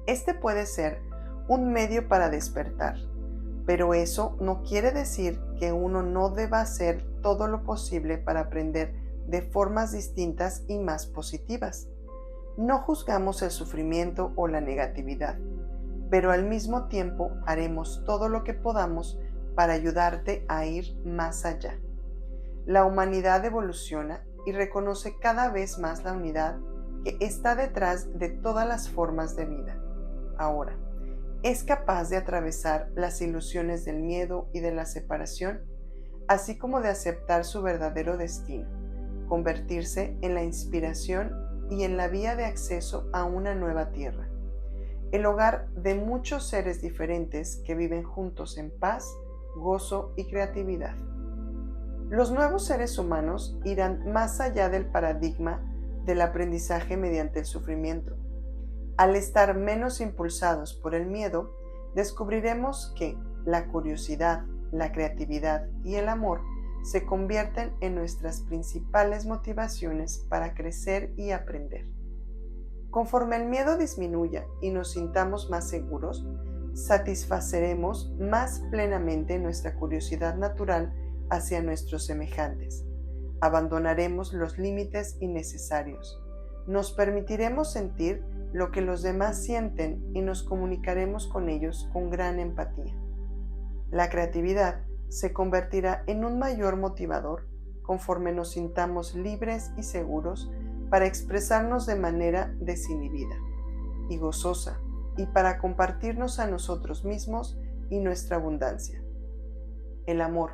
Este puede ser un medio para despertar, pero eso no quiere decir que uno no deba hacer todo lo posible para aprender de formas distintas y más positivas. No juzgamos el sufrimiento o la negatividad, pero al mismo tiempo haremos todo lo que podamos para ayudarte a ir más allá. La humanidad evoluciona y reconoce cada vez más la unidad que está detrás de todas las formas de vida. Ahora, es capaz de atravesar las ilusiones del miedo y de la separación, así como de aceptar su verdadero destino, convertirse en la inspiración y en la vía de acceso a una nueva tierra, el hogar de muchos seres diferentes que viven juntos en paz, gozo y creatividad. Los nuevos seres humanos irán más allá del paradigma del aprendizaje mediante el sufrimiento. Al estar menos impulsados por el miedo, descubriremos que la curiosidad, la creatividad y el amor se convierten en nuestras principales motivaciones para crecer y aprender. Conforme el miedo disminuya y nos sintamos más seguros, satisfaceremos más plenamente nuestra curiosidad natural hacia nuestros semejantes. Abandonaremos los límites innecesarios. Nos permitiremos sentir lo que los demás sienten y nos comunicaremos con ellos con gran empatía. La creatividad se convertirá en un mayor motivador conforme nos sintamos libres y seguros para expresarnos de manera desinhibida y gozosa y para compartirnos a nosotros mismos y nuestra abundancia. El amor.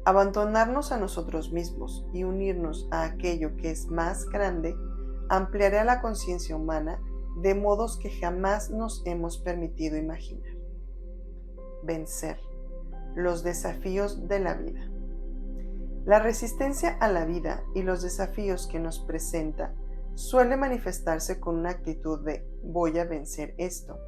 Abandonarnos a nosotros mismos y unirnos a aquello que es más grande ampliará la conciencia humana de modos que jamás nos hemos permitido imaginar. Vencer los desafíos de la vida. La resistencia a la vida y los desafíos que nos presenta suele manifestarse con una actitud de voy a vencer esto.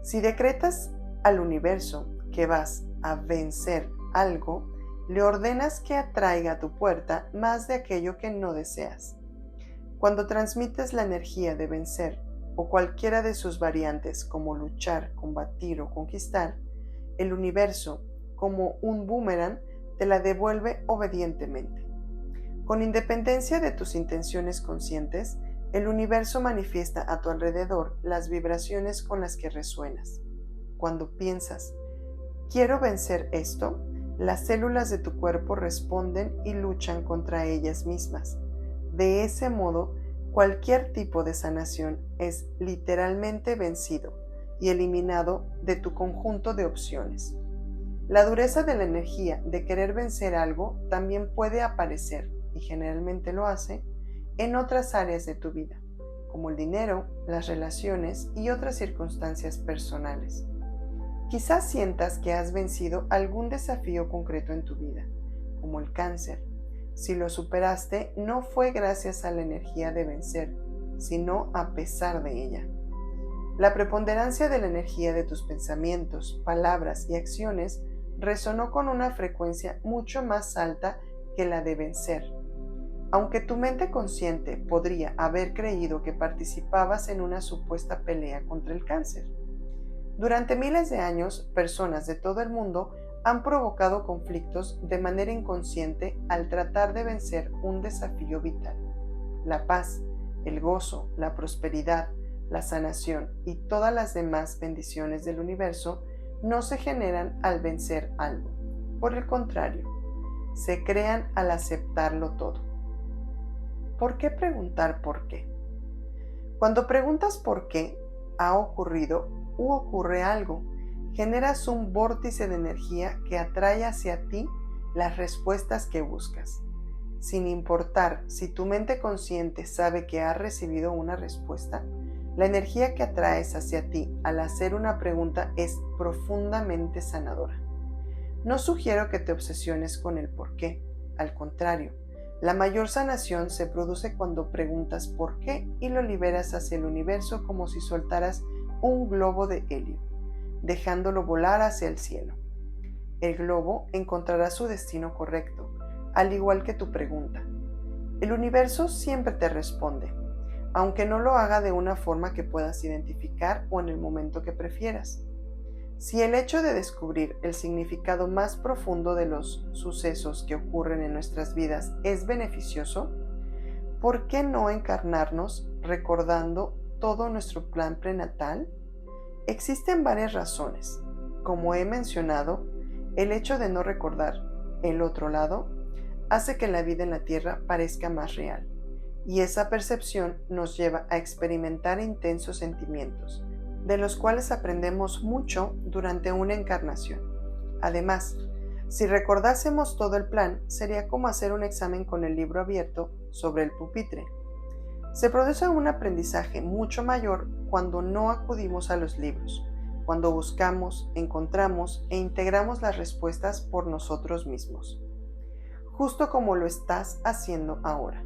Si decretas al universo que vas a vencer algo, le ordenas que atraiga a tu puerta más de aquello que no deseas. Cuando transmites la energía de vencer o cualquiera de sus variantes como luchar, combatir o conquistar, el universo, como un boomerang, te la devuelve obedientemente. Con independencia de tus intenciones conscientes, el universo manifiesta a tu alrededor las vibraciones con las que resuenas. Cuando piensas, quiero vencer esto, las células de tu cuerpo responden y luchan contra ellas mismas. De ese modo, cualquier tipo de sanación es literalmente vencido y eliminado de tu conjunto de opciones. La dureza de la energía de querer vencer algo también puede aparecer, y generalmente lo hace, en otras áreas de tu vida, como el dinero, las relaciones y otras circunstancias personales. Quizás sientas que has vencido algún desafío concreto en tu vida, como el cáncer. Si lo superaste, no fue gracias a la energía de vencer, sino a pesar de ella. La preponderancia de la energía de tus pensamientos, palabras y acciones resonó con una frecuencia mucho más alta que la de vencer. Aunque tu mente consciente podría haber creído que participabas en una supuesta pelea contra el cáncer. Durante miles de años, personas de todo el mundo han provocado conflictos de manera inconsciente al tratar de vencer un desafío vital. La paz, el gozo, la prosperidad, la sanación y todas las demás bendiciones del universo no se generan al vencer algo. Por el contrario, se crean al aceptarlo todo. ¿Por qué preguntar por qué? Cuando preguntas por qué ha ocurrido u ocurre algo, generas un vórtice de energía que atrae hacia ti las respuestas que buscas. Sin importar si tu mente consciente sabe que has recibido una respuesta, la energía que atraes hacia ti al hacer una pregunta es profundamente sanadora. No sugiero que te obsesiones con el por qué, al contrario, la mayor sanación se produce cuando preguntas por qué y lo liberas hacia el universo como si soltaras un globo de helio, dejándolo volar hacia el cielo. El globo encontrará su destino correcto, al igual que tu pregunta. El universo siempre te responde, aunque no lo haga de una forma que puedas identificar o en el momento que prefieras. Si el hecho de descubrir el significado más profundo de los sucesos que ocurren en nuestras vidas es beneficioso, ¿por qué no encarnarnos recordando todo nuestro plan prenatal? Existen varias razones. Como he mencionado, el hecho de no recordar el otro lado hace que la vida en la Tierra parezca más real, y esa percepción nos lleva a experimentar intensos sentimientos, de los cuales aprendemos mucho durante una encarnación. Además, si recordásemos todo el plan, sería como hacer un examen con el libro abierto sobre el pupitre. Se produce un aprendizaje mucho mayor cuando no acudimos a los libros, cuando buscamos, encontramos e integramos las respuestas por nosotros mismos, justo como lo estás haciendo ahora.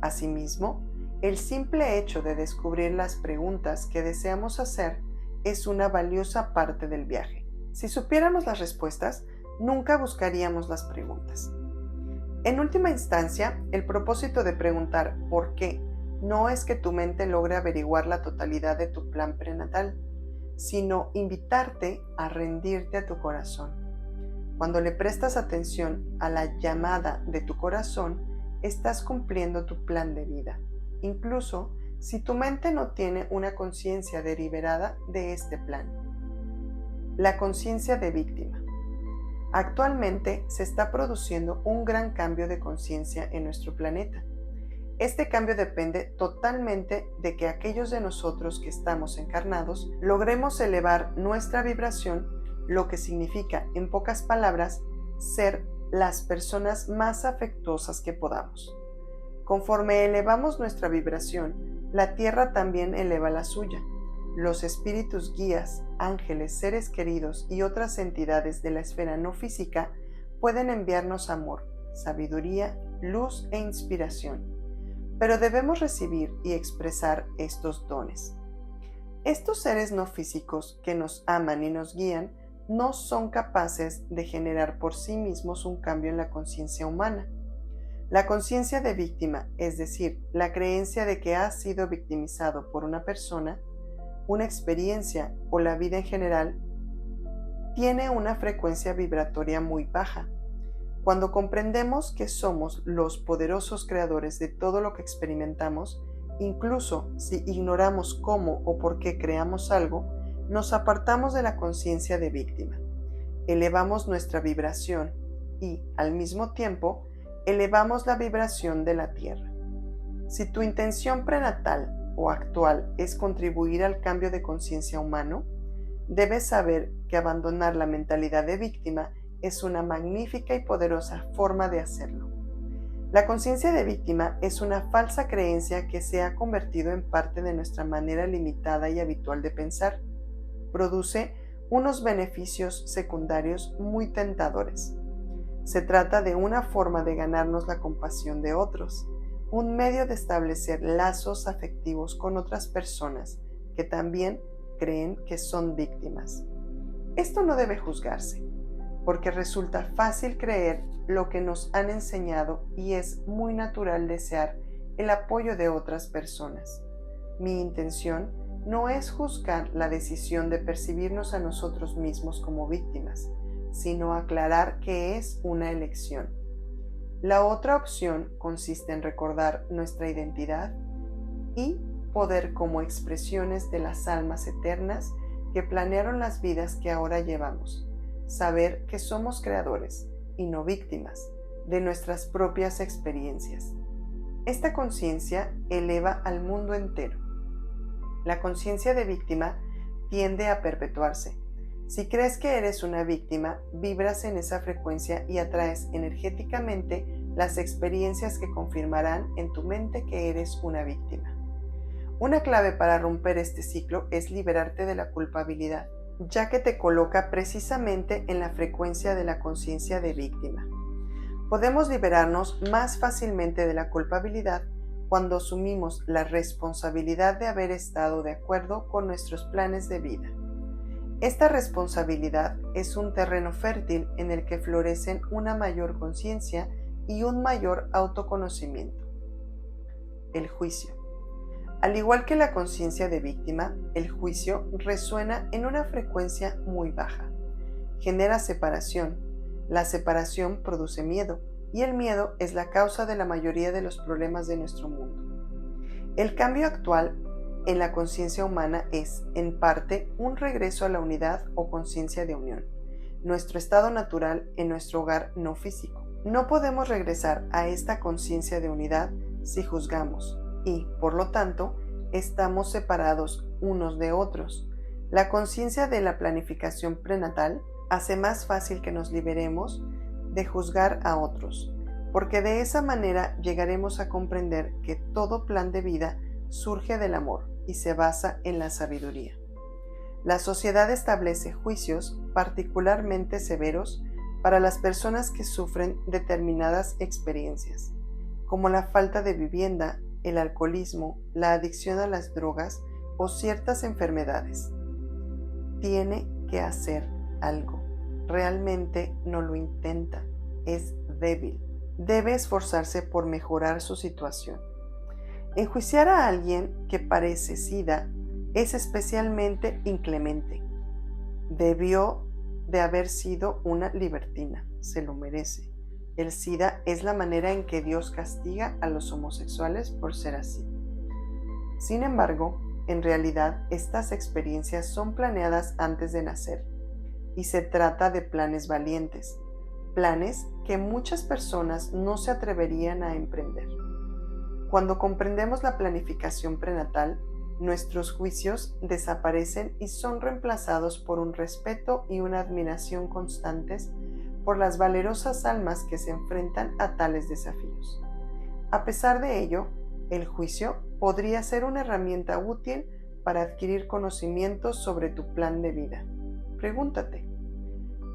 Asimismo, el simple hecho de descubrir las preguntas que deseamos hacer es una valiosa parte del viaje. Si supiéramos las respuestas, nunca buscaríamos las preguntas. En última instancia, el propósito de preguntar ¿por qué? No es que tu mente logre averiguar la totalidad de tu plan prenatal, sino invitarte a rendirte a tu corazón. Cuando le prestas atención a la llamada de tu corazón, estás cumpliendo tu plan de vida, incluso si tu mente no tiene una conciencia deliberada de este plan. La conciencia de víctima. Actualmente se está produciendo un gran cambio de conciencia en nuestro planeta. Este cambio depende totalmente de que aquellos de nosotros que estamos encarnados logremos elevar nuestra vibración, lo que significa, en pocas palabras, ser las personas más afectuosas que podamos. Conforme elevamos nuestra vibración, la Tierra también eleva la suya. Los espíritus guías, ángeles, seres queridos y otras entidades de la esfera no física pueden enviarnos amor, sabiduría, luz e inspiración, pero debemos recibir y expresar estos dones. Estos seres no físicos que nos aman y nos guían no son capaces de generar por sí mismos un cambio en la conciencia humana. La conciencia de víctima, es decir, la creencia de que has sido victimizado por una persona, una experiencia o la vida en general, tiene una frecuencia vibratoria muy baja. Cuando comprendemos que somos los poderosos creadores de todo lo que experimentamos, incluso si ignoramos cómo o por qué creamos algo, nos apartamos de la conciencia de víctima, elevamos nuestra vibración y, al mismo tiempo, elevamos la vibración de la Tierra. Si tu intención prenatal o actual es contribuir al cambio de conciencia humano, debes saber que abandonar la mentalidad de víctima es una magnífica y poderosa forma de hacerlo. La conciencia de víctima es una falsa creencia que se ha convertido en parte de nuestra manera limitada y habitual de pensar. Produce unos beneficios secundarios muy tentadores. Se trata de una forma de ganarnos la compasión de otros, un medio de establecer lazos afectivos con otras personas que también creen que son víctimas. Esto no debe juzgarse. porque resulta fácil creer lo que nos han enseñado y es muy natural desear el apoyo de otras personas. Mi intención no es juzgar la decisión de percibirnos a nosotros mismos como víctimas, sino aclarar que es una elección. La otra opción consiste en recordar nuestra identidad y poder como expresiones de las almas eternas que planearon las vidas que ahora llevamos. Saber que somos creadores y no víctimas de nuestras propias experiencias. Esta conciencia eleva al mundo entero. La conciencia de víctima tiende a perpetuarse. Si crees que eres una víctima, vibras en esa frecuencia y atraes energéticamente las experiencias que confirmarán en tu mente que eres una víctima. Una clave para romper este ciclo es liberarte de la culpabilidad, ya que te coloca precisamente en la frecuencia de la conciencia de víctima. Podemos liberarnos más fácilmente de la culpabilidad cuando asumimos la responsabilidad de haber estado de acuerdo con nuestros planes de vida. Esta responsabilidad es un terreno fértil en el que florecen una mayor conciencia y un mayor autoconocimiento. El juicio. Al igual que la conciencia de víctima, el juicio resuena en una frecuencia muy baja. Genera separación. La separación produce miedo, y el miedo es la causa de la mayoría de los problemas de nuestro mundo. El cambio actual en la conciencia humana es, en parte, un regreso a la unidad o conciencia de unión, nuestro estado natural en nuestro hogar no físico. No podemos regresar a esta conciencia de unidad si juzgamos y, por lo tanto, estamos separados unos de otros. La conciencia de la planificación prenatal hace más fácil que nos liberemos de juzgar a otros, porque de esa manera llegaremos a comprender que todo plan de vida surge del amor y se basa en la sabiduría. La sociedad establece juicios particularmente severos para las personas que sufren determinadas experiencias, como la falta de vivienda, el alcoholismo, la adicción a las drogas o ciertas enfermedades. Tiene que hacer algo. Realmente no lo intenta. Es débil. Debe esforzarse por mejorar su situación. Enjuiciar a alguien que parece SIDA es especialmente inclemente. Debió de haber sido una libertina. Se lo merece. El SIDA es la manera en que Dios castiga a los homosexuales por ser así. Sin embargo, en realidad estas experiencias son planeadas antes de nacer y se trata de planes valientes, planes que muchas personas no se atreverían a emprender. Cuando comprendemos la planificación prenatal, nuestros juicios desaparecen y son reemplazados por un respeto y una admiración constantes por las valerosas almas que se enfrentan a tales desafíos. A pesar de ello, el juicio podría ser una herramienta útil para adquirir conocimientos sobre tu plan de vida. Pregúntate,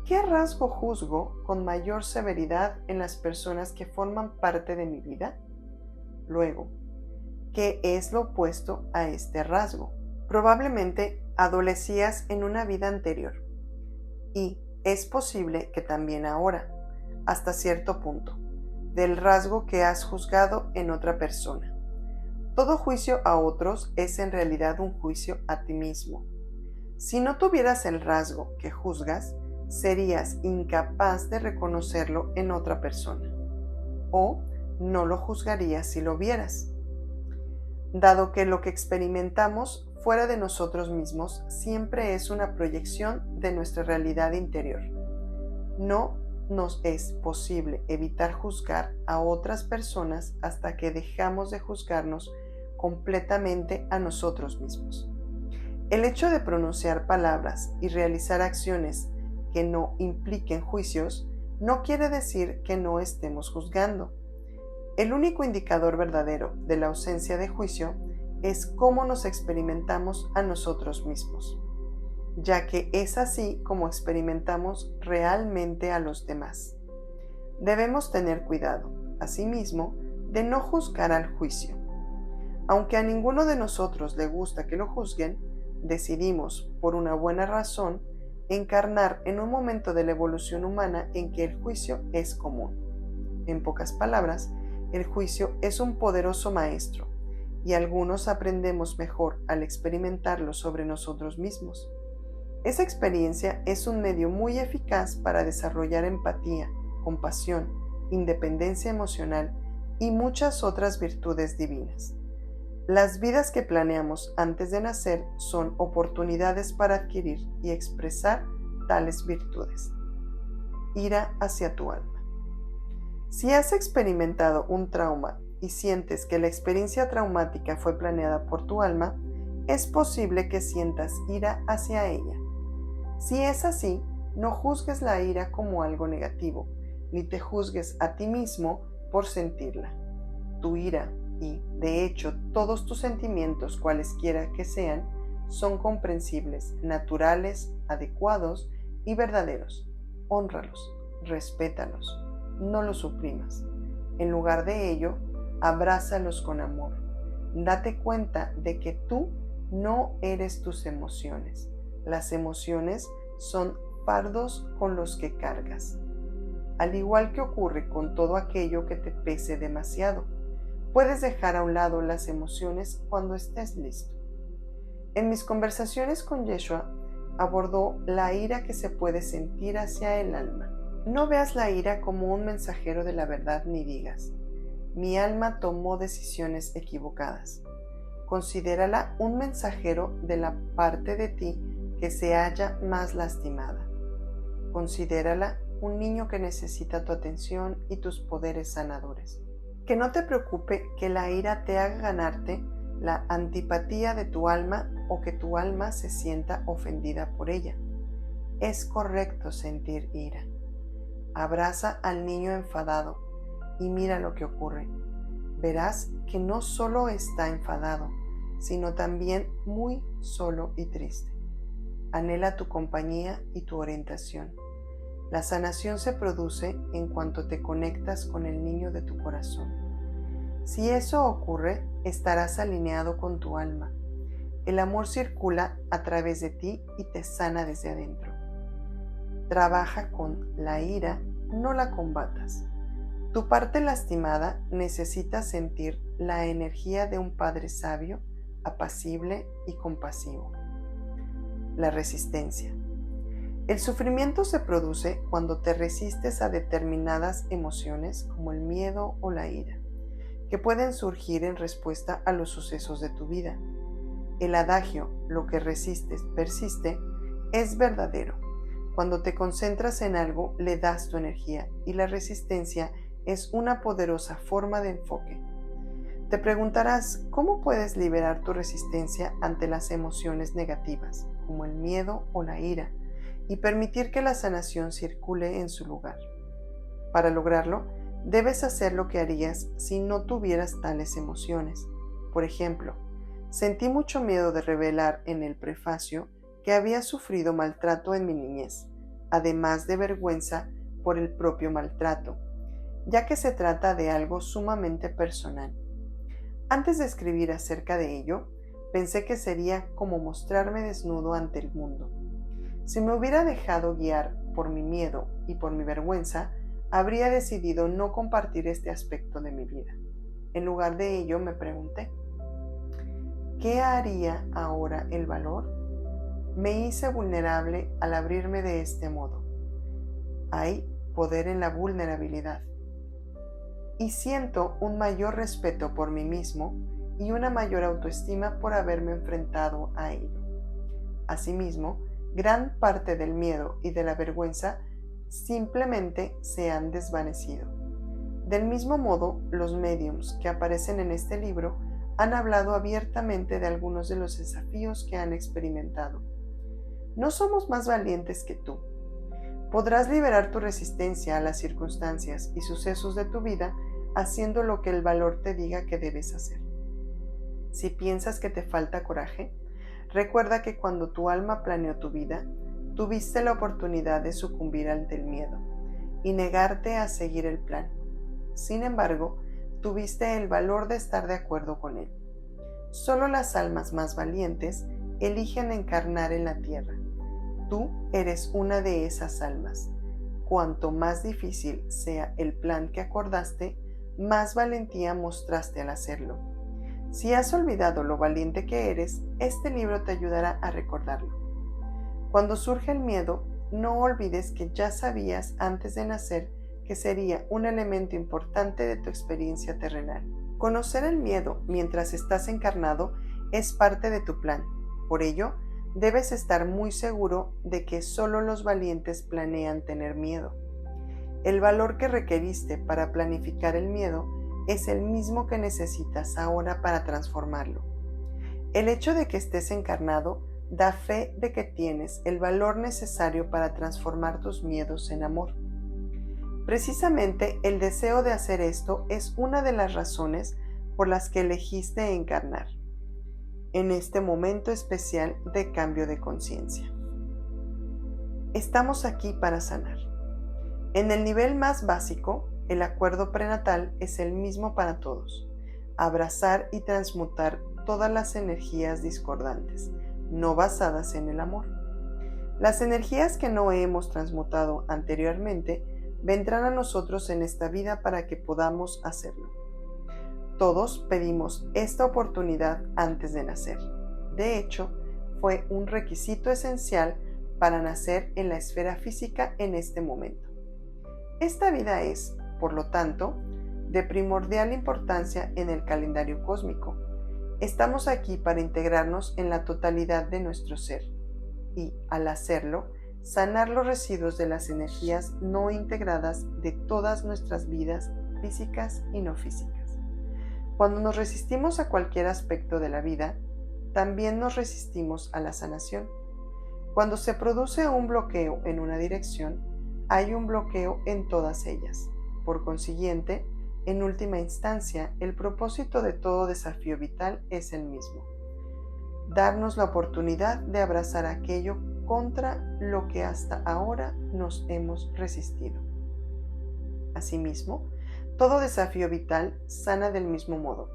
¿qué rasgo juzgo con mayor severidad en las personas que forman parte de mi vida? Luego, ¿qué es lo opuesto a este rasgo? Probablemente adolecías en una vida anterior y es posible que también ahora, hasta cierto punto, del rasgo que has juzgado en otra persona. Todo juicio a otros es en realidad un juicio a ti mismo. Si no tuvieras el rasgo que juzgas, serías incapaz de reconocerlo en otra persona, o no lo juzgarías si lo vieras. Dado que lo que experimentamos fuera de nosotros mismos siempre es una proyección de nuestra realidad interior. No nos es posible evitar juzgar a otras personas hasta que dejamos de juzgarnos completamente a nosotros mismos. El hecho de pronunciar palabras y realizar acciones que no impliquen juicios no quiere decir que no estemos juzgando. El único indicador verdadero de la ausencia de juicio es cómo nos experimentamos a nosotros mismos, ya que es así como experimentamos realmente a los demás. Debemos tener cuidado, asimismo, de no juzgar al juicio. Aunque a ninguno de nosotros le gusta que lo juzguen, decidimos, por una buena razón, encarnar en un momento de la evolución humana en que el juicio es común. En pocas palabras, el juicio es un poderoso maestro, y algunos aprendemos mejor al experimentarlo sobre nosotros mismos. Esa experiencia es un medio muy eficaz para desarrollar empatía, compasión, independencia emocional y muchas otras virtudes divinas. Las vidas que planeamos antes de nacer son oportunidades para adquirir y expresar tales virtudes. Ira hacia tu alma. Si has experimentado un trauma y sientes que la experiencia traumática fue planeada por tu alma, es posible que sientas ira hacia ella. Si es así, no juzgues la ira como algo negativo, ni te juzgues a ti mismo por sentirla. Tu ira y, de hecho, todos tus sentimientos, cualesquiera que sean, son comprensibles, naturales, adecuados y verdaderos. Hónralos, respétalos, no los suprimas. En lugar de ello, abrázalos con amor. Date cuenta de que tú no eres tus emociones. Las emociones son fardos con los que cargas. Al igual que ocurre con todo aquello que te pese demasiado, puedes dejar a un lado las emociones cuando estés listo. En mis conversaciones con Yeshua, abordó la ira que se puede sentir hacia el alma. No veas la ira como un mensajero de la verdad ni digas, mi alma tomó decisiones equivocadas. Considérala un mensajero de la parte de ti que se halla más lastimada. Considérala un niño que necesita tu atención y tus poderes sanadores. Que no te preocupe que la ira te haga ganarte la antipatía de tu alma o que tu alma se sienta ofendida por ella. Es correcto sentir ira. Abraza al niño enfadado y mira lo que ocurre. Verás que no solo está enfadado, sino también muy solo y triste. Anhela tu compañía y tu orientación. La sanación se produce en cuanto te conectas con el niño de tu corazón. Si eso ocurre, estarás alineado con tu alma. El amor circula a través de ti y te sana desde adentro. Trabaja con la ira, no la combatas. Tu parte lastimada necesita sentir la energía de un padre sabio, apacible y compasivo. La resistencia. El sufrimiento se produce cuando te resistes a determinadas emociones como el miedo o la ira, que pueden surgir en respuesta a los sucesos de tu vida. El adagio, lo que resistes persiste, es verdadero. Cuando te concentras en algo, le das tu energía y la resistencia es una poderosa forma de enfoque. Te preguntarás, ¿cómo puedes liberar tu resistencia ante las emociones negativas, como el miedo o la ira, y permitir que la sanación circule en su lugar? Para lograrlo, debes hacer lo que harías si no tuvieras tales emociones. Por ejemplo, sentí mucho miedo de revelar en el prefacio que había sufrido maltrato en mi niñez, además de vergüenza por el propio maltrato, ya que se trata de algo sumamente personal. Antes de escribir acerca de ello, pensé que sería como mostrarme desnudo ante el mundo. Si me hubiera dejado guiar por mi miedo y por mi vergüenza, habría decidido no compartir este aspecto de mi vida. En lugar de ello, me pregunté, ¿qué haría ahora el valor? Me hice vulnerable al abrirme de este modo. Hay poder en la vulnerabilidad. Y siento un mayor respeto por mí mismo y una mayor autoestima por haberme enfrentado a ello. Asimismo, gran parte del miedo y de la vergüenza simplemente se han desvanecido. Del mismo modo, los médiums que aparecen en este libro han hablado abiertamente de algunos de los desafíos que han experimentado. No somos más valientes que tú. Podrás liberar tu resistencia a las circunstancias y sucesos de tu vida haciendo lo que el valor te diga que debes hacer. Si piensas que te falta coraje, recuerda que cuando tu alma planeó tu vida, tuviste la oportunidad de sucumbir ante el miedo y negarte a seguir el plan. Sin embargo, tuviste el valor de estar de acuerdo con él. Solo las almas más valientes eligen encarnar en la tierra. Tú eres una de esas almas. Cuanto más difícil sea el plan que acordaste, más valentía mostraste al hacerlo. Si has olvidado lo valiente que eres, este libro te ayudará a recordarlo. Cuando surge el miedo, no olvides que ya sabías antes de nacer que sería un elemento importante de tu experiencia terrenal. Conocer el miedo mientras estás encarnado es parte de tu plan. Por ello, debes estar muy seguro de que solo los valientes planean tener miedo. El valor que requeriste para planificar el miedo es el mismo que necesitas ahora para transformarlo. El hecho de que estés encarnado da fe de que tienes el valor necesario para transformar tus miedos en amor. Precisamente el deseo de hacer esto es una de las razones por las que elegiste encarnar en este momento especial de cambio de conciencia. Estamos aquí para sanar. En el nivel más básico, el acuerdo prenatal es el mismo para todos: abrazar y transmutar todas las energías discordantes, no basadas en el amor. Las energías que no hemos transmutado anteriormente vendrán a nosotros en esta vida para que podamos hacerlo. Todos pedimos esta oportunidad antes de nacer. De hecho, fue un requisito esencial para nacer en la esfera física en este momento. Esta vida es, por lo tanto, de primordial importancia en el calendario cósmico. Estamos aquí para integrarnos en la totalidad de nuestro ser y, al hacerlo, sanar los residuos de las energías no integradas de todas nuestras vidas físicas y no físicas. Cuando nos resistimos a cualquier aspecto de la vida, también nos resistimos a la sanación. Cuando se produce un bloqueo en una dirección, hay un bloqueo en todas ellas. Por consiguiente, en última instancia, el propósito de todo desafío vital es el mismo: darnos la oportunidad de abrazar aquello contra lo que hasta ahora nos hemos resistido. Asimismo, todo desafío vital sana del mismo modo,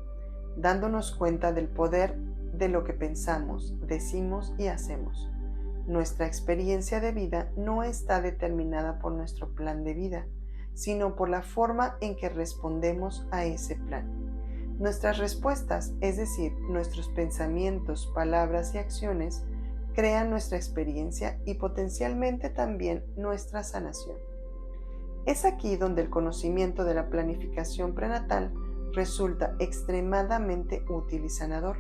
dándonos cuenta del poder de lo que pensamos, decimos y hacemos. Nuestra experiencia de vida no está determinada por nuestro plan de vida, sino por la forma en que respondemos a ese plan. Nuestras respuestas, es decir, nuestros pensamientos, palabras y acciones, crean nuestra experiencia y potencialmente también nuestra sanación. Es aquí donde el conocimiento de la planificación prenatal resulta extremadamente útil y sanador.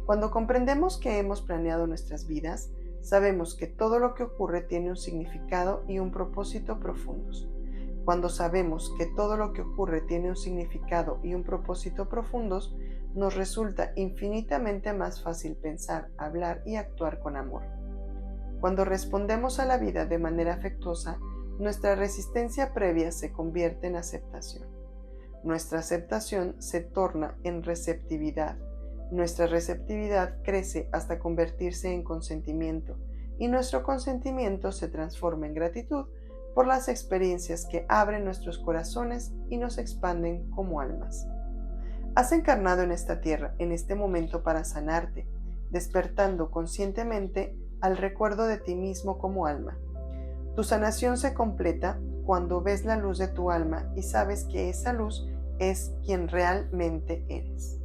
Cuando comprendemos que hemos planeado nuestras vidas, sabemos que todo lo que ocurre tiene un significado y un propósito profundos. Cuando sabemos que todo lo que ocurre tiene un significado y un propósito profundos, nos resulta infinitamente más fácil pensar, hablar y actuar con amor. Cuando respondemos a la vida de manera afectuosa, nuestra resistencia previa se convierte en aceptación. Nuestra aceptación se torna en receptividad. Nuestra receptividad crece hasta convertirse en consentimiento, y nuestro consentimiento se transforma en gratitud por las experiencias que abren nuestros corazones y nos expanden como almas. Has encarnado en esta tierra en este momento para sanarte, despertando conscientemente al recuerdo de ti mismo como alma. Tu sanación se completa cuando ves la luz de tu alma y sabes que esa luz es quien realmente eres.